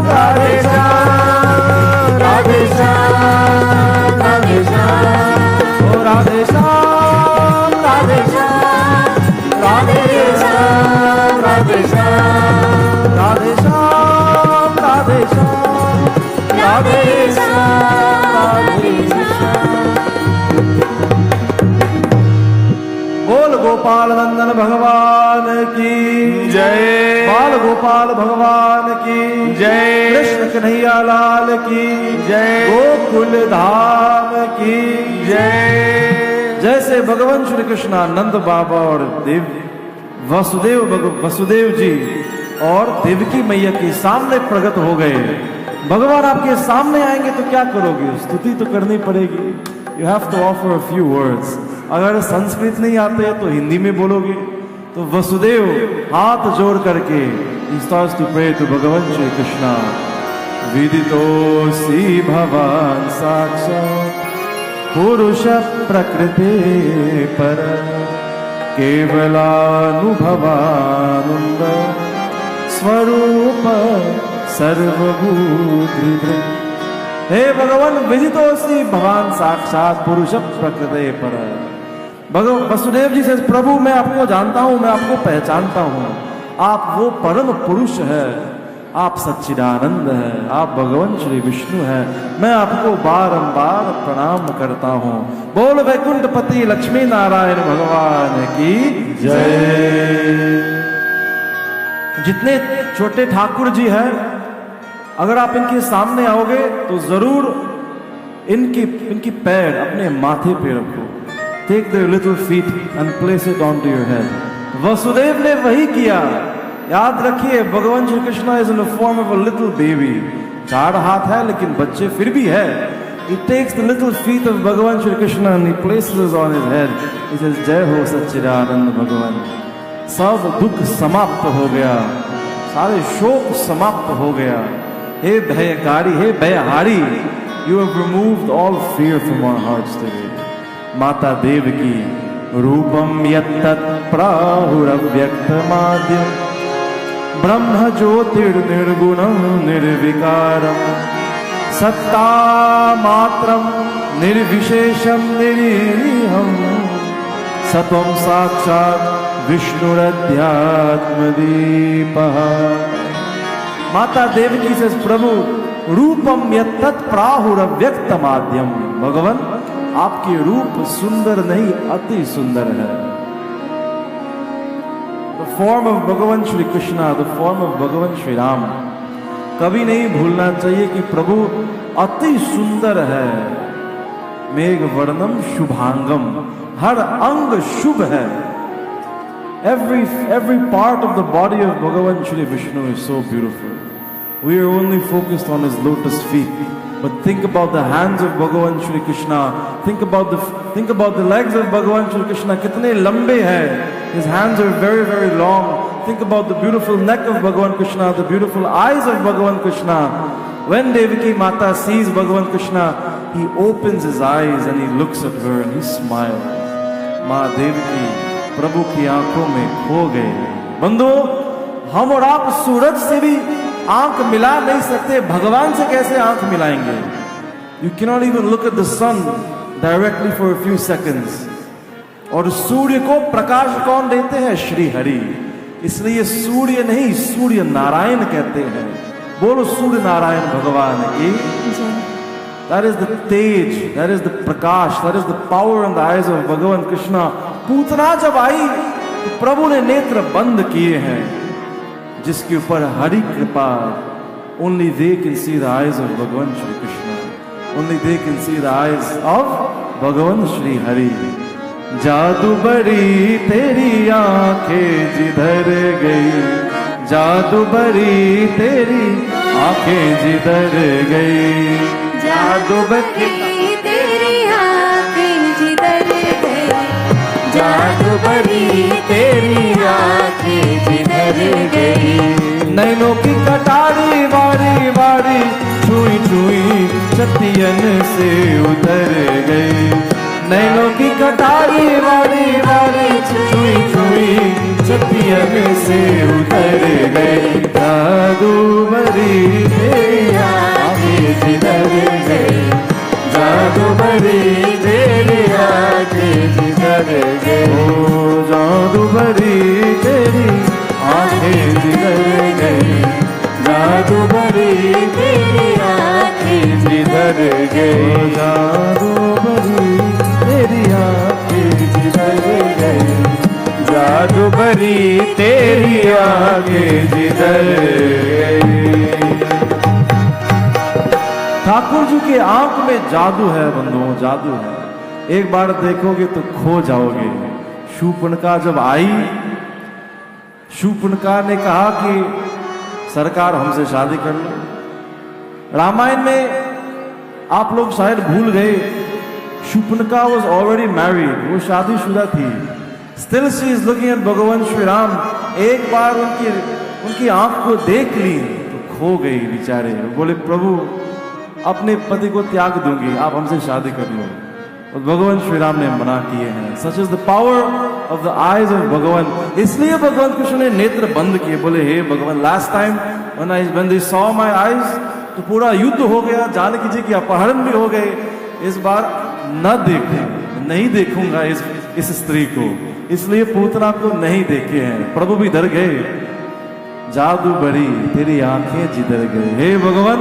राधे श्याम राधे श्याम राधे श्याम। ओ राधे श्याम राधे श्याम राधे श्याम राधे श्याम राधे श्याम राधे श्याम राधे श्याम राधे श्याम। बोल गोपाल नंदन भगवान की जय। बाल गोपाल भगवान की जय। कृष्ण कन्हैया लाल की जय। गोकुल धाम की जय। जैसे भगवान श्री कृष्ण नंद बाबा और वसुदेव जी और देवकी मैया के सामने प्रकट हो गए। भगवान आपके सामने आएंगे तो क्या करोगे? स्तुति तो करनी पड़ेगी। You have to offer a few words. अगर संस्कृत नहीं आते तो हिंदी में बोलोगे। तो वसुदेव हाथ जोड़ करके he starts to pray to भगवान श्री कृष्ण। विदितोऽसि भवान साक्षात् पुरुष प्रकृते पर केवलानुभवानंद स्वरूप सर्वभूत। हे भगवान विदितोऽसि भवान साक्षात पुरुष प्रकृते पर। भगवान वसुदेव जी से प्रभु मैं आपको जानता हूं, मैं आपको पहचानता हूं। आप वो परम पुरुष है, आप सच्चिदानंद है, आप भगवान श्री विष्णु है। मैं आपको बारंबार प्रणाम करता हूं। बोल वैकुंठपति लक्ष्मी नारायण भगवान की जय। जितने छोटे ठाकुर जी हैं, अगर आप इनके सामने आओगे तो जरूर इनकी पैर अपने माथे पे रखो। Take their little feet and place it on to your head. Vasudev ने वही किया। याद रखिए Bhagwan Shri Krishna is in the form of a little baby. 4 हाथ है लेकिन बच्चे फिर भी है। He takes the little feet of भगवान Shri Krishna and he places it on his head. He says जय हो सच्चिदानंद भगवान। सब दुख समाप्त हो गया, सारे शोक समाप्त हो गया। हे भयकारी, हे भयहारी, you have removed all fear from our hearts today. माता देव की रूपम यत्तत् प्राहुरव्यक्तमाद्यम ब्रह्म ज्योतिर्निर्गुणं निर्विकारं सत्ता मात्रं निर्विशेषं निरीहं सत्वं साक्षात् विष्णुरध्यात्मदीपः। माता देवकी से प्रभु रूपम यत्तत् प्राहुरव्यक्तमाद्यम। भगवान आपके रूप सुंदर नहीं अति सुंदर है। The form of भगवान Shri Krishna, the form of भगवान श्री राम। कभी नहीं भूलना चाहिए कि प्रभु अति सुंदर है। मेघ वर्णम शुभांगम, हर अंग शुभ है. Every part of the body of Bhagavan Shri Vishnu is so beautiful. We are only focused on his lotus feet. But think about the hands of Bhagavan Shri Krishna. Think about the legs of Bhagavan Shri Krishna. कितने लंबे हैं. His hands are very, very long. Think about the beautiful neck of Bhagavan Krishna, the beautiful eyes of Bhagavan Krishna. When Devaki Mata sees Bhagavan Krishna, he opens his eyes and he looks at her and he smiles. माँ देवकी प्रभु की आंखों में खो गए. बंधु, हम और आप सूरज से भी आंख मिला नहीं सकते, भगवान से कैसे आंख मिलाएंगे? You cannot even look at the sun directly for a few seconds. और सूर्य को प्रकाश कौन देते हैं? श्री हरि. इसलिए सूर्य नहीं, सूर्य नारायण कहते हैं. बोलो सूर्य नारायण भगवान की. That is the tej, that is the prakash, that is the power in the eyes of Bhagavan Krishna. Putana जब आई तो प्रभु ने नेत्र बंद किए हैं. जिसके ऊपर हरि कृपा. Only they can see the eyes of Bhagavan Shri Krishna. Only they can see the eyes of Bhagavan Shri Hari. जादू बड़ी तेरी आंखें जिधर गई, जादू बड़ी तेरी आंखें जिधर गई, जादू बड़ी तेरी आंखें जिधर गई, जादू बड़ी तेरी आंखें जिधर गई. नैनों की कटारी वारी वारी छुई छुई चतियन से उतर गई. नैनों की कटारी वारी वारी छुई छुई चतियन से उतर गई. जादू बड़ी तेरी आंखें जिधर गई, जादू बड़ी तेरी आंखें जिधर गई. ओ जादू बड़ी तेरी आंखें जिधर गई, जादू बड़ी तेरी आंखें जिधर गई. जादू बड़ी तेरी आंखें जिधर गई, जादू बड़ी तेरी आंखें जिधर गई. ठाकुर जी के आंख में जादू है बंधुओं, जादू है. एक बार देखोगे तो खो जाओगे. शूर्पणखा जब आई, शूर्पणखा ने कहा कि सरकार हमसे शादी कर लो. रामायण में आप लोग शायद भूल गए, शूर्पणखा was already married, वो शादीशुदा थी. Still she is looking at भगवान श्री राम. एक बार उनकी आंख को देख ली तो खो गई बेचारे. बोले प्रभु अपने पति को त्याग दूंगी, आप हमसे शादी कर लो. और भगवान श्री राम ने मना किए हैं. Such is the power of the eyes of भगवान. इसलिए भगवान कृष्ण ने नेत्र बंद किए. बोले हे भगवान, last time when they saw my eyes तो पूरा युद्ध हो गया, जानकी जी की अपहरण भी हो गए. इस बार नहीं देखूंगा इस स्त्री को, इसलिए पूतना को नहीं देखे हैं. प्रभु भी डर गए. जादू बड़ी तेरी आंखें जिधर गए. हे भगवान,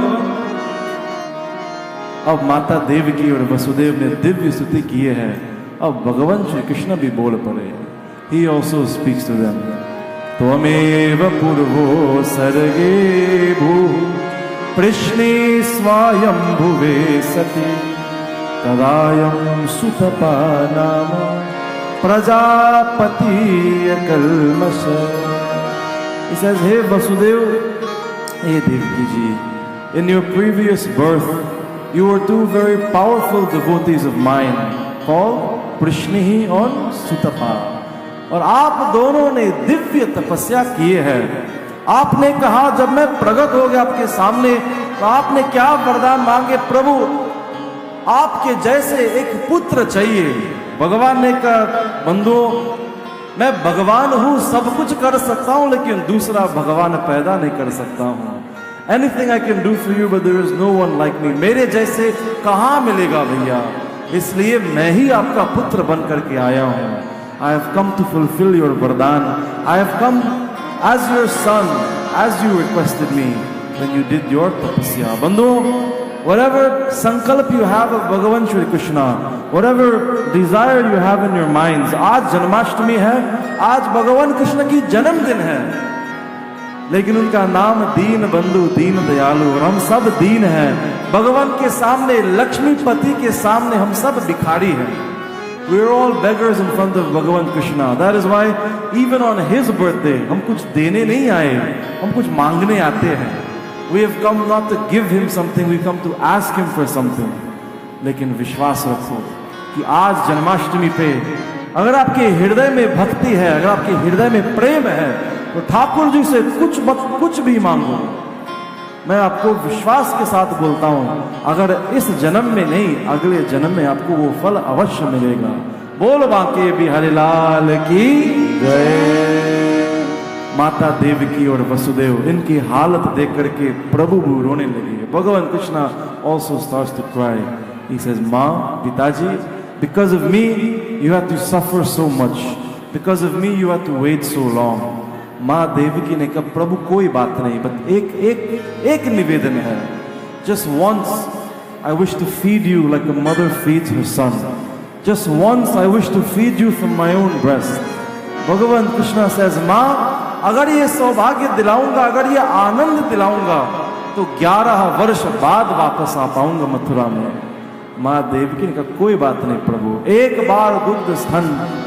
अब माता देवकी और वसुदेव ने दिव्य स्तुति किए हैं. अब भगवान श्री कृष्ण भी बोल पड़े. He also speaks to them. त्वमेव पूर्वो सर्गे भू प्रश्ने स्वायंभुवे सति तदायं सुतपा नाम Prajapati कल्मष. He says, hey Vasudev, hey Devaki ji, in your previous birth you were two very powerful devotees of mine called Prishnihi और Sutapa. और आप दोनों ने दिव्य तपस्या किए हैं. आपने कहा जब मैं प्रकट हो गया आपके सामने तो आपने क्या वरदान मांगे? प्रभु आपके जैसे एक पुत्र चाहिए. भगवान ने कहा बंधुओं, मैं भगवान हूं, सब कुछ कर सकता हूं, लेकिन दूसरा भगवान पैदा नहीं कर सकता हूं. Anything I can do for you, but there is no one like me. मेरे जैसे कहाँ मिलेगा भैया? इसलिए मैं ही आपका पुत्र बन करके आया हूँ. I have come to fulfill your vardhan. I have come as your son, as you requested me when you did your tapasya. बंधु, whatever sankalp you have of Bhagavan Shri Krishna, whatever desire you have in your minds, आज जन्माष्टमी है, आज भगवान कृष्ण की जन्मदिन है. लेकिन उनका नाम दीन बंधु, दीन दयालु, और हम सब दीन हैं। भगवान के सामने, लक्ष्मीपति के सामने हम सब भिखारी हैं। We are all beggars in front of Bhagavan Krishna. That is why even on his birthday, हम कुछ देने नहीं आए, हम कुछ मांगने आते हैं। We have come not to give him something, we come to ask him for something. लेकिन विश्वास रखो कि आज जन्माष्टमी पे अगर आपके हृदय में भक्ति है, अगर आपके हृदय में प्रेम है, तो ठाकुर जी से कुछ भी मांगो। मैं आपको विश्वास के साथ बोलता हूं, अगर इस जन्म में नहीं, अगले जन्म में आपको वो फल अवश्य मिलेगा। बोल बांके बिहारी लाल की जय। माता देवकी और वसुदेव, इनकी हालत देख करके प्रभु भी रोने लगे। भगवान Krishna also starts to cry. He says, माँ, पिताजी, because of me you have to suffer so much. Because of me you have to wait so long. माँ देवकी ने कहा, प्रभु कोई बात नहीं, बट एक निवेदन है। Just once I wish to feed you like a mother feeds her son. Just once I wish to feed you from my own breast. भगवान कृष्णा says, माँ, अगर ये सौभाग्य दिलाऊंगा, अगर ये आनंद दिलाऊंगा, तो 11 वर्ष बाद वापस आ पाऊंगा मथुरा में। माँ देवकी ने कहा, कोई बात नहीं प्रभु, एक बार दुग्ध स्तन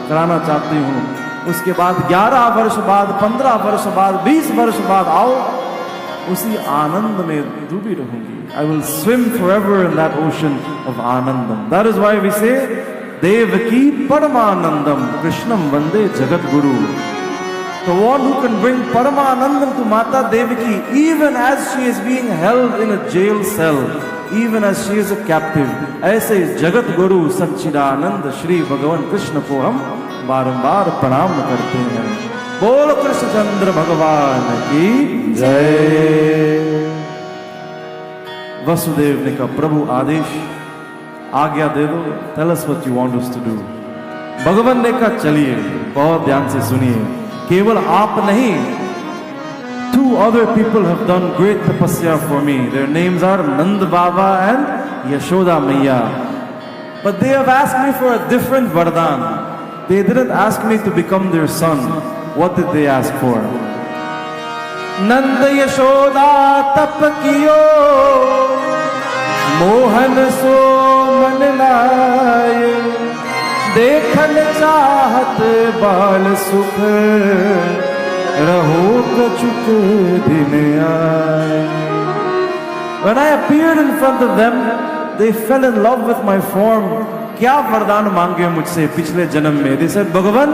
कराना चाहती हूँ, उसके बाद 11 वर्ष बाद, 15 वर्ष बाद, 20 वर्ष बाद आओ, उसी आनंद में डूबी रहूंगी। I will swim forever in that ocean of Anandam. That is why we say Devaki परमानंदम Krishnam Vande Jagat Guru. The one who can bring Paramanandam to Mata Devaki, even as she is being held in a jail cell, even as she is a captive, ऐसे जगत गुरु सच्चिदानंद श्री भगवान कृष्ण को हम बारंबार प्रणाम करते हैं। बोल कृष्णचंद्र भगवान की जय। वसुदेव ने कहा, प्रभु आदेश, आज्ञा दे दो, tell us what you want us to do। भगवान ने कहा, चलिए, बहुत ध्यान से सुनिए, केवल आप नहीं, 2 other people have done great tapasya for me. Their names are Nand Baba and Yashoda Maiya. But they have asked me for a different vardhan. They didn't ask me to become their son. What did they ask for? Nand Yashoda tap kiyo, Mohan so man laye, देखन चाहत बाल सुख, रहो कछुक दिन आए। When I appeared in front of them, they fell in love with my form. क्या वरदान मांगे मुझसे पिछले जन्म में? They said, भगवान,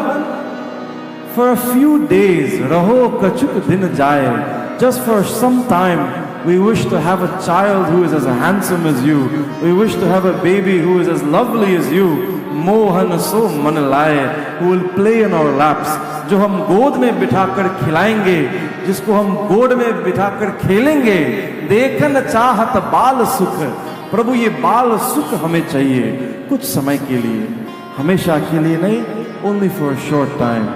for a few days, रहो कछुक दिन जाए, just for some time, we wish to have a child who is as handsome as you. We wish to have a baby who is as lovely as you. Mohan सो मन लाए, who will play in our laps, जो हम गोद में बिठाकर खिलाएंगे, जिसको हम गोद में बिठाकर खेलेंगे। देखन चाहत बाल सुख, प्रभु ये बाल सुख हमें चाहिए, कुछ समय के लिए, हमेशा के लिए नहीं, only for a short time.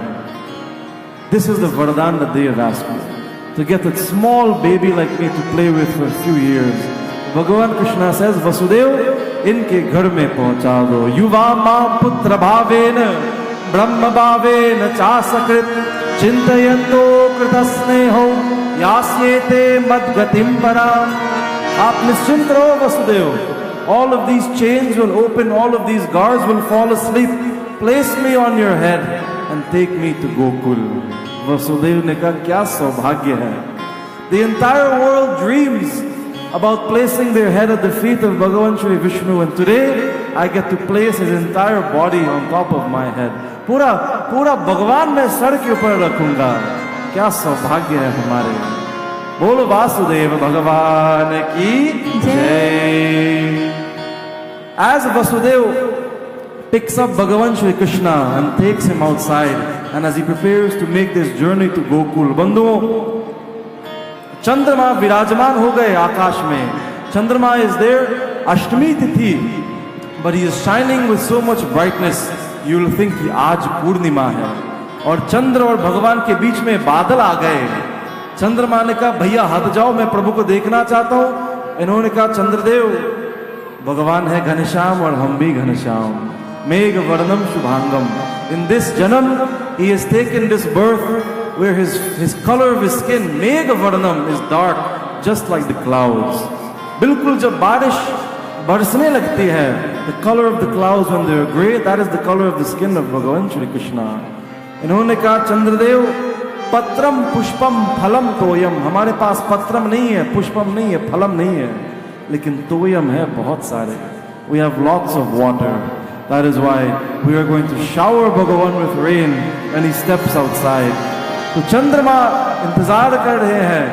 This is the vardhan that they have asked me, to get a small baby like me to play with for a few years. भगवान कृष्णा says, वसुदेव, इनके घर में पहुंचा दो। युवा मां पुत्र भावेन ब्रह्म भावेन चासकृत, चिंतयन्तो कृतस्नेहो यास्येते मद्गतिम पराम। आप निश्चिंत रहो Vasudev, all of these chains will open, all of these guards will fall asleep. Place me on your head and take me to Gokul. Vasudev ने कहा, क्या सौभाग्य है। The entire world dreams about placing their head at the feet of Bhagavan Shri Vishnu, and today I get to place his entire body on top of my head. पूरा भगवान मैं sir के ऊपर रखूंगा। क्या सौभाग्य है हमारे। बोलो वासुदेव भगवान की जय। As Vasudev picks up Bhagavan Shri Krishna and takes him outside, and as he prepares to make this journey to Gokul, बंधुओं, चंद्रमा विराजमान हो गए आकाश में। चंद्रमा इज देयर, अष्टमी तिथि, but he is shining with so much brightness, you will think कि आज पूर्णिमा है। और चंद्र और भगवान के बीच में बादल आ गए। चंद्रमा ने कहा, भैया हट जाओ, मैं प्रभु को देखना चाहता हूं। इन्होंने कहा, चंद्रदेव, भगवान है घनश्याम और हम भी घनश्याम, मेघ वर्णम शुभांगम। In this janam he has taken this birth where his color of his skin, Megha Varnam, is dark, just like the clouds. बिल्कुल जब बारिश बरसने लगती है, the color of the clouds when they are grey, that is the color of the skin of भगवान श्री कृष्णा. इन्होंने कहा चंद्रदेव, पत्रम पुष्पम फलम तोयम, हमारे पास पत्रम नहीं है, पुष्पम नहीं है, फलम नहीं है, लेकिन तोयम है बहुत सारे. We have lots of water. That is why we are going to shower Bhagavan with rain when he steps outside. तो चंद्रमा इंतजार कर रहे हैं,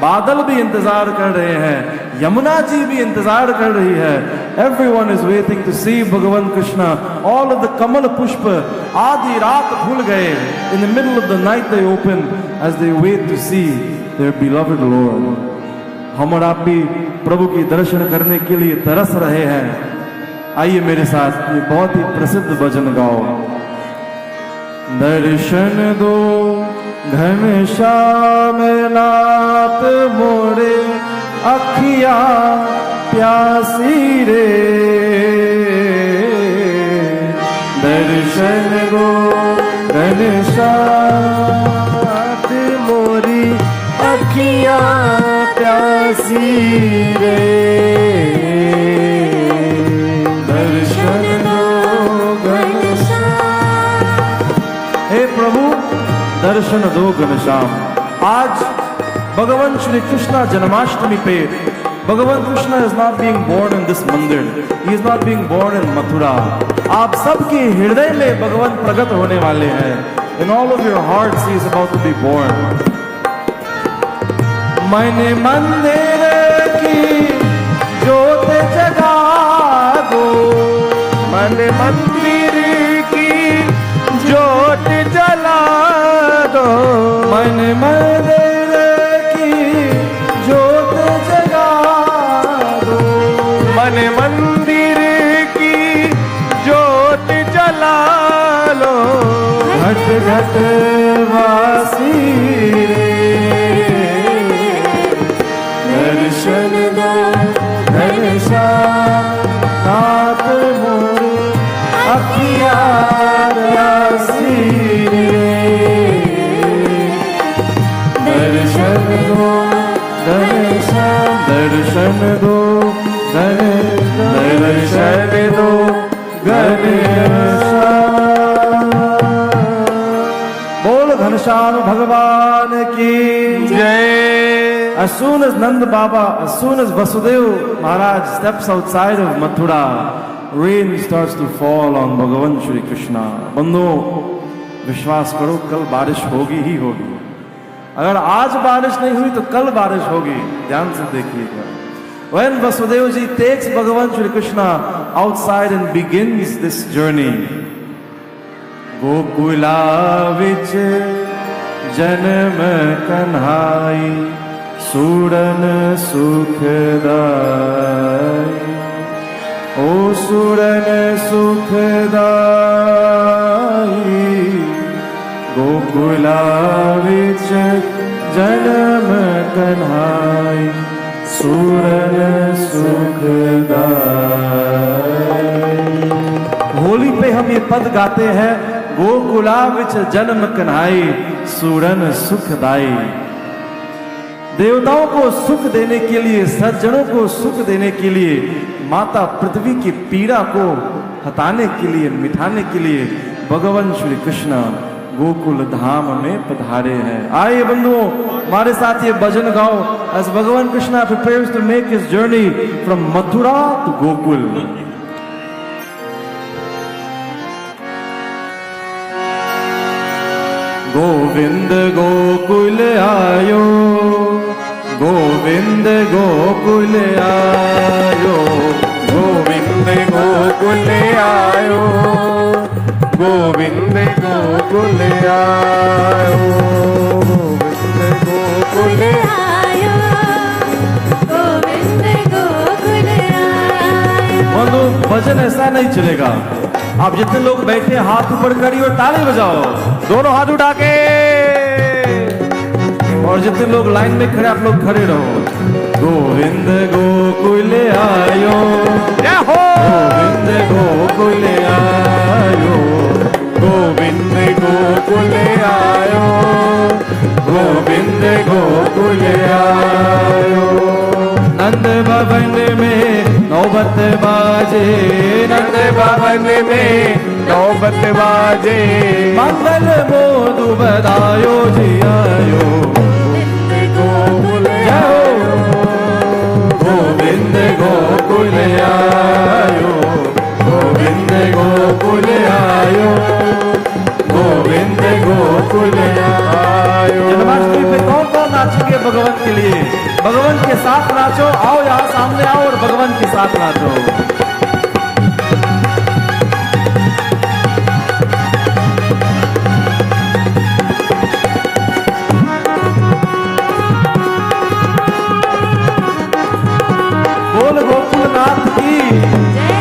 बादल भी इंतजार कर रहे हैं, यमुना जी भी इंतजार कर रही है. Everyone is waiting to see Bhagavan Krishna. All of the Kamal Pushpa, आधी रात भूल गए. In the middle of the night they open as they wait to see their beloved Lord. हम और आप भी प्रभु की दर्शन करने के लिए तरस रहे हैं. आइए मेरे साथ ये बहुत ही प्रसिद्ध भजन गाओ. दर्शन दो घनश्याम नाथ मोरे, अखिया प्यासी रे. दर्शन दो घनश्याम नाथ मोरी, अखिया प्यासी रे. दर्शन दो घनश्याम. आज भगवान श्री कृष्ण जन्माष्टमी पे, Bhagwan Krishna is not being born in this mandir, he is not being born in Mathura. आप सबके हृदय में भगवान प्रकट होने वाले हैं. In all of your hearts he is about to be born. मैंने मंदिर की ज्योत जगा दो, मैंने मंदिर की ज्योत जला दो, मैंने मंदिर की ज्योत जगा दो, मैंने मंदिर की ज्योत जला लो. घट घट वासी रे, दर्शन दो घनश्याम नाथ मोरे, अखिया प्यासी रे. दर्शन दो घनश्याम, दर्शन दो दर्शन दो घनश्याम. बोल घनश्याम भगवान की जय. As soon as Nand Baba, as soon as Vasudev Maharaj steps outside of Mathura, rain starts to fall on Bhagavan Shri Krishna. बंधु विश्वास करो, कल बारिश होगी ही होगी. अगर आज बारिश नहीं हुई तो कल बारिश होगी. ध्यान से देखिएगा. When Vasudev ji takes Bhagavan Shri Krishna outside and begins this journey, Gokula विच जन्म कन्हाई, सूरन सुखदाई. ओ सूरन सुखदाई, गोकुला विच जन्म कन्हाई, सूरन सुखदाई. होली पे हम ये पद गाते हैं, गोकुला विच जन्म कन्हाई, सूरन सुखदाई. देवताओं को सुख देने के लिए, सज्जनों को सुख देने के लिए, माता पृथ्वी की पीड़ा को हटाने के लिए, मिटाने के लिए भगवान श्री कृष्ण गोकुल धाम में पधारे हैं. आइए बंधुओं, हमारे साथ ये भजन गाओ as भगवान Krishna prepares to make his journey from Mathura to Gokul. Govind Gokul आयो, गोविंद गोकुल आयो, गोविंद गोकुल आयो, गोविंद गोकुल आयो, गोविंद गोकुल आयो, गोविंद गोकुल आयो. बंधु भजन ऐसा नहीं चलेगा. आप जितने लोग बैठे हाथ ऊपर करिए और ताली बजाओ, दोनों हाथ उठा के. और जितने लोग लाइन में खड़े, आप लोग खड़े रहो. गोविंद गोकुल आयो, जय हो. गोविंद गोकुल आयो, गोविंद गोविंद गोकुल आयो, गोविंद गोकुल आयो। नंद भवन में नौबत बाजे, नंद भवन में नौबत बाजे, मंगल मोदु बधायो जी आयो। गोविंद गोकुल आयो, गोविंद गोकुल आयो, गोविंद गोकुल आयो, गोविंद गोकुल आयो। जन्माष्टमी पे कौन कौन नाचेंगे भगवान के लिए? भगवान के साथ नाचो, आओ यहाँ सामने आओ और भगवान के साथ नाचो। बोल गोकुलनाथ की जय।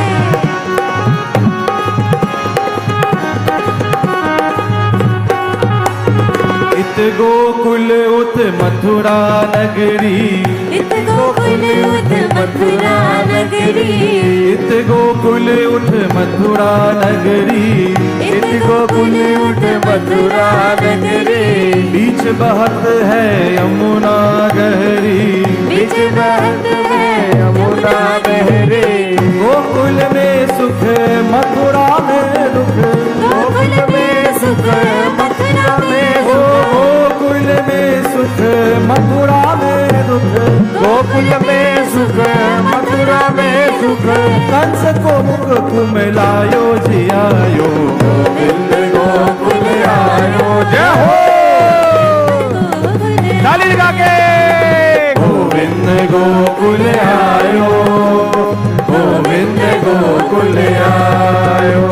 इत गोकुल उत मथुरा नगरी, इत गोकुल उत मथुरा नगरी, इत गोकुल उठ मथुरा नगरी, इत गोकुल उत मथुरा नगरी, बीच बहत है यमुना गहरी, बीच बहत है यमुना बहरे, गोकुल में सुख मथुरा में दुख, गोकुल में सुख मथुरा में ओ गोकुल में सुख मथुरा में दुख, गोकुल में सुख मथुरा में सुख, कंस को मुख कुमलायो जी आयो। गोविंद गोकुल आयो। जय हो, गोकुल ताली लगा के। गोविंद गोकुल आयो, गोविंद गोकुल आयो।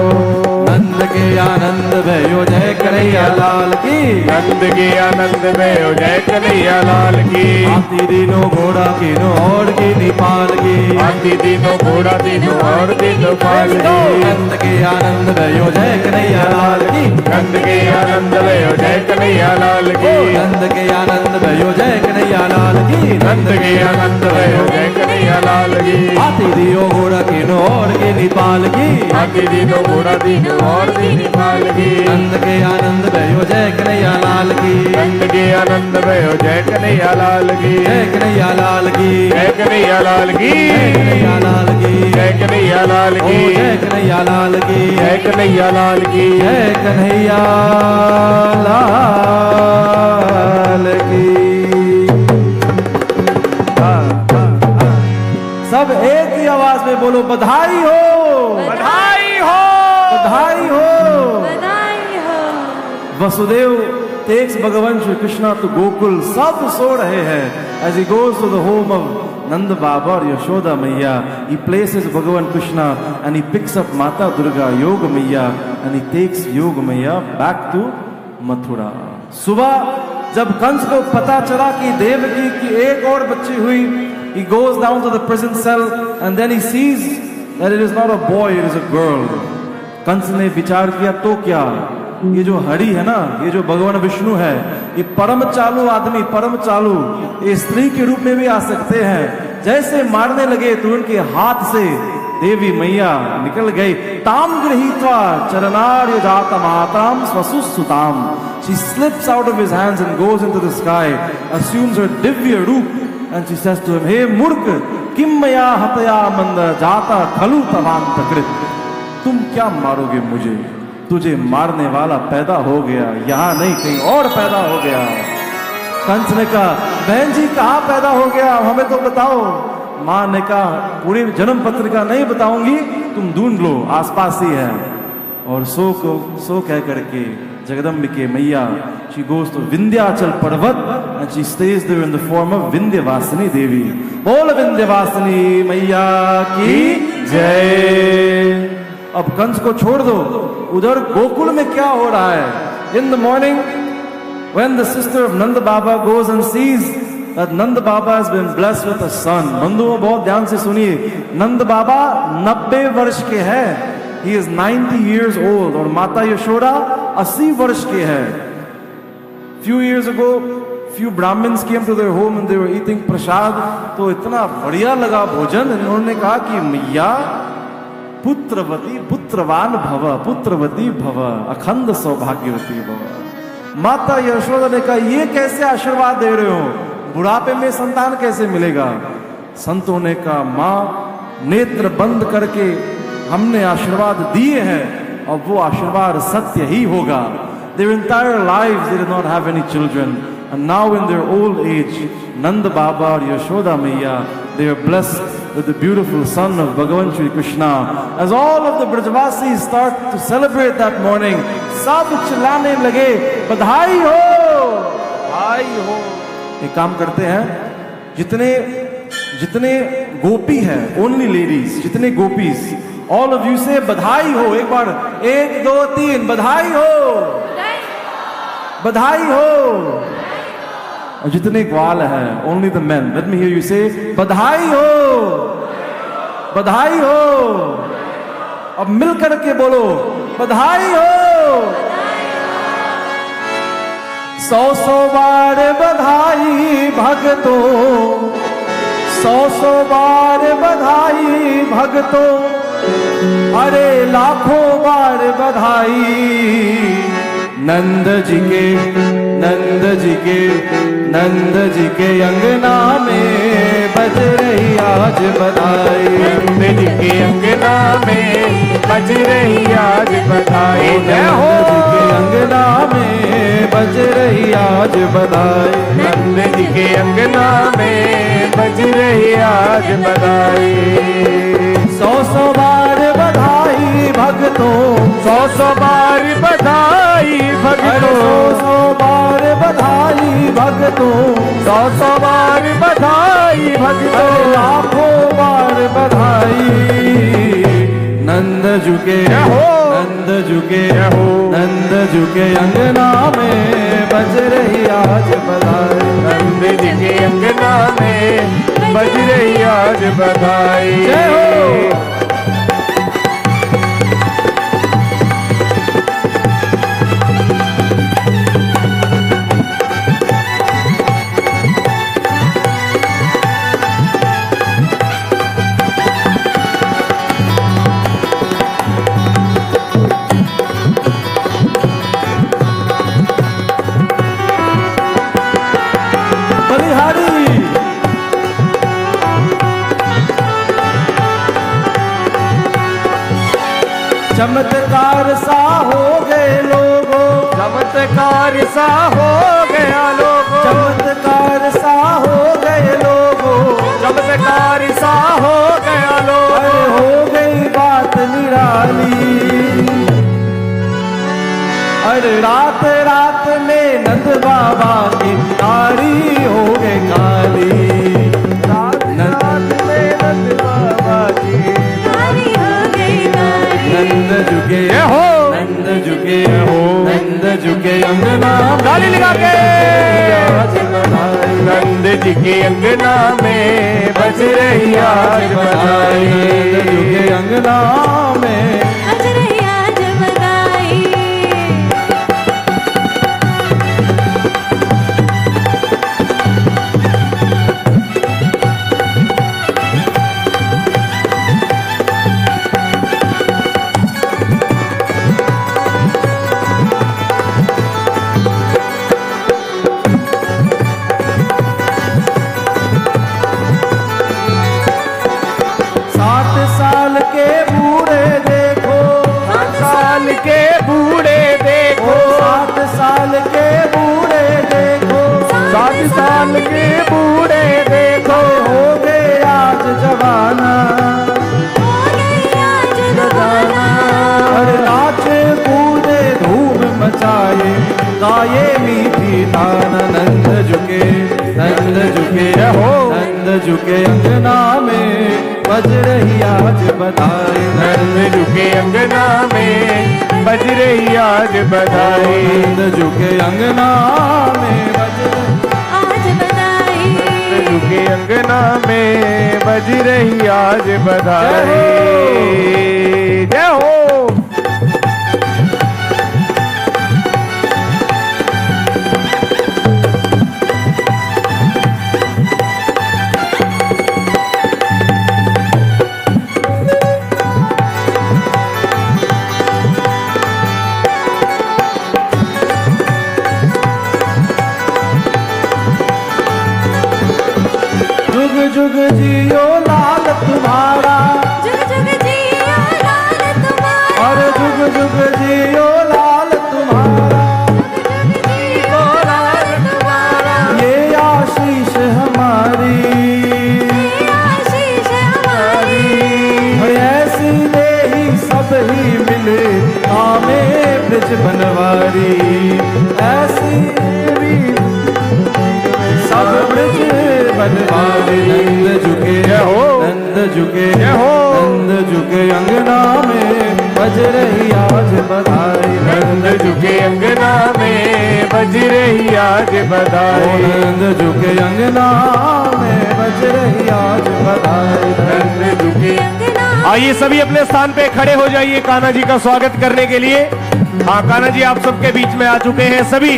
नंद के आनंद भयो जय कन्हैया लाल की, नंद के आनंद में हो जय कन्हैया लाल की। हाथी दिनो घोड़ा किनो और की निपाल की, हाथी दिनो घोड़ा दिनो और दिनो पाल की। नंद के आनंद भयो जय कन्हैया लाल की, नंद के आनंद में हो जय कन्हैया लाल की। नंद के आनंद भयो जय कन्हैया लाल की, नंद के आनंद में हो जय कन्हैया लाल की। हाथी दियो घोड़ा किनो और की निपाल की, हाथी दिनो घोड़ा दिनो और दिनो पाल की। नंद के आनंद भयो जय कन्हैया लाल की, नंद के आनंद में हो जय कन्हैया लाल की। जय कन्हैया लाल की, जय कन्हैया लाल की। जय कन्हैया लाल की, जय कन्हैया लाल ओ की। जय कन्हैया लाल की, जय कन्हैया लाल की। जय कन्हैया लाल की। सब एक ही आवाज में बोलो बधाई हो, बधाई हो, बधाई हो। बधाई हो। वसुदेव takes भगवान श्री कृष्णा to गोकुल, सब सो रहे हैं। As he goes to the home of Nanda Baba or Yashoda Maiya, he places Bhagavan Krishna and he picks up Mata Durga, Yoga Maiya, and he takes Yoga Maiya back to Mathura. सुबह जब कंस को पता चला कि देवकी की एक और बच्ची हुई, he goes down to the prison cell and then he sees that it is not a boy, it is a girl. Kans ने विचार किया तो क्या, ये जो हरि है ना, ये जो भगवान विष्णु है, ये परम चालू आदमी, परम चालू, ये स्त्री के रूप में भी आ सकते हैं। जैसे मारने लगे तो उनके हाथ से देवी मैया निकल गई। ताम गृहीत्वा चरणार्य जात माताम स्वसुसुताम, she slips out of his hands and goes into the sky, assumes her Divya रूप, and she says to him, हे मूर्ख, किम मया हतया मंद जाता खलु तवांतकृत, तुम क्या मारोगे मुझे, तुझे मारने वाला पैदा हो गया, यहां नहीं कहीं और पैदा हो गया। कंस ने कहा, बहन जी कहां पैदा हो गया, हमें तो बताओ। मां ने कहा, पूरी जन्म पत्रिका नहीं बताऊंगी, तुम ढूंढ लो, आसपास ही है। और सो कह करके जगदम्बिके मैया, she goes to विंध्याचल पर्वत and she stays there in the form of Vindhyavasini देवी। बोल विंध्यवासिनी मैया की जय। अब कंस को छोड़ दो, उधर गोकुल में क्या हो रहा है। In the morning, when the sister of Nanda Baba goes and sees that Nanda Baba has been blessed with a son, बंधुओं बहुत ध्यान से सुनिए, नंद बाबा 90 वर्ष के हैं, he is 90 years old, और माता यशोदा 80 वर्ष के हैं। Few years ago, few Brahmins came to their home and they were eating prasad, तो इतना बढ़िया लगा भोजन, इन्होंने कहा कि मैया पुत्रवती पुत्रवान भव, पुत्रवती भव, अखंड सौभाग्यवती भव। माता यशोदा ने कहा, ये कैसे आशीर्वाद दे रहे हो, बुढ़ापे में संतान कैसे मिलेगा? संतों ने कहा, माँ नेत्र बंद करके हमने आशीर्वाद दिए हैं और वो आशीर्वाद सत्य ही होगा। Their entire lives they did not have any children, and now in their old age, Nanda Baba or Yashoda Maiya, they are blessed with the beautiful son of Bhagavan Shri Krishna. As all of the Brajavasis start to celebrate that morning, सब चिल्लाने लगे, बधाई हो, बधाई हो। एक काम करते हैं, जितने गोपी हैं, ओनली लेडीज, जितने गोपीज, ऑल ऑफ यू से बधाई हो। एक बार 1 2 3 बधाई हो, बधाई हो। और जितने ग्वाल हैं, only the main, let me here you से बधाई हो, बधाई हो। अब मिलकर के बोलो, बधाई हो। 100 बार बधाई भक्तों, 100 बार बधाई भक्तों, अरे लाखों बार बधाई। नंद जी के, नंद जी के, नंद जी के अंगना में बज रही आज बधाई। नंद जी के अंगना में बज रही आज बधाई। जय हो। नंद जी के अंगना में बज रही आज बधाई। नंद जी के अंगना में बज रही आज बधाई। 100 बार बधाई भक्तों, 100 बार बधाई भक्तों, 100 बार बधाई भक्तों, 100 बार बधाई भक्तों, लाखों बार बधाई। नंद जुके हो, नंद जुके हो, नंद जुके अंगना में बज रही आज बधाई। नंद जी के अंगना में बज रही आज बधाई। जय हो। चमत्कार सा हो गए लोगों, चमत्कार सा हो गया लोगों, चमत्कार सा हो गए लोगों, चमत्कार सा हो गया लोगों, अरे हो गई बात निराली। अरे रात रात में नंद बाबा की तारी हो गई काली। रात रात में नंद बाबा की तारी हो गई तारी। नंद जुगे हो, नंद जुगे हो, नंद जुगे अंगना ताली लगा के आज बधाई। नंद जी के अंगना में बज रही आज बधाई। नंद जुगे अंगना में बज रही आज बधाई। साल के बूढ़े देखो, 7 साल के बूढ़े देखो, 7 साल के बूढ़े देखो, 7 साल के बूढ़े देखो, हो गए आज जवाना। हो गई आज दीवाना। अरे नाचे कूदे धूम मचाए, गाये मीठी ताना। नंद झुके, नंद झुके हो, नंद झुके अंगना में बज रही आज बधाई। नंद झुके अंगना में बज रही आज बधाई। नंद झुके अंगना में बज रही आज बधाई। नंद झुके अंगना में बज रही आज बधाई। जय हो। जुग जियो लाल तुम्हारा, जुग जुग जियो लाल तुम्हारा, और जुग जुग जियो लाल तुम्हारा, जियो लाल तुम्हारा, ये आशीष हमारी, आशीष हमारी, ऐसी दे ही सब ही मिले आमे ब्रज बनवारी, ऐसी भी सब ब्रज बनवारी। नंद झुके हो, नंद झुके हो, नंद झुके अंगना में बज रही आज बधाई, नंद झुके अंगना में बज रही आज ओ बधाई, नंद झुके अंगना में बज रही आज बधाई, नंद झुके। अंगना आइए सभी अपने स्थान पे खड़े हो जाइए कान्हा जी का स्वागत करने के लिए। हाँ, कान्हा जी आप सबके बीच में आ चुके हैं। सभी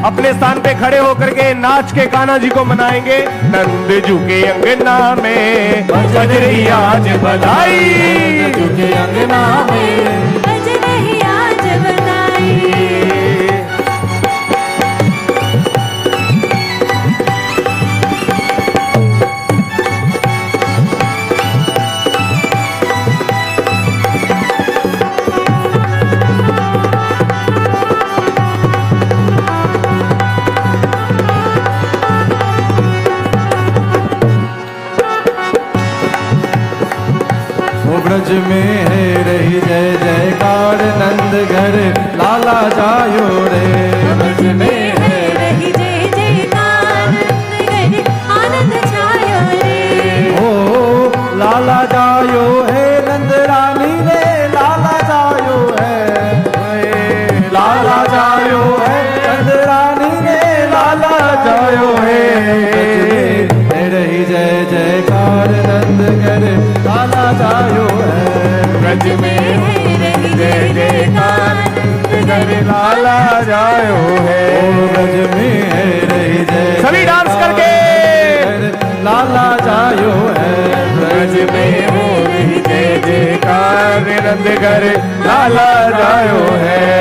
अपने स्थान पे खड़े होकर के नाच के कान्हा जी को मनाएंगे। नंद झुके अंगना में बज रही आज बधाई, नंद झुके अंगना में बज रही आज बधाई। वो ब्रज में है रही जय जयकार, नंद घर लाला जायो रे, ब्रज में है रही जय जयकार, नंद घर आनंद छायो रे। ओ लाला जायो है नंद रानी रे, लाला जायो है, लाला जायो है नंद रानी रे, लाला जायो है, ब्रज में है रही जय जयकार, नंद घर लाला जायो है, ब्रज में है रही जय जयकार, घर लाला जायो है। ओ ब्रज में है रही जय सभी डांस करके लाला जायो है, ब्रज में हो रही जय जयकार, नंद घर लाला जायो है।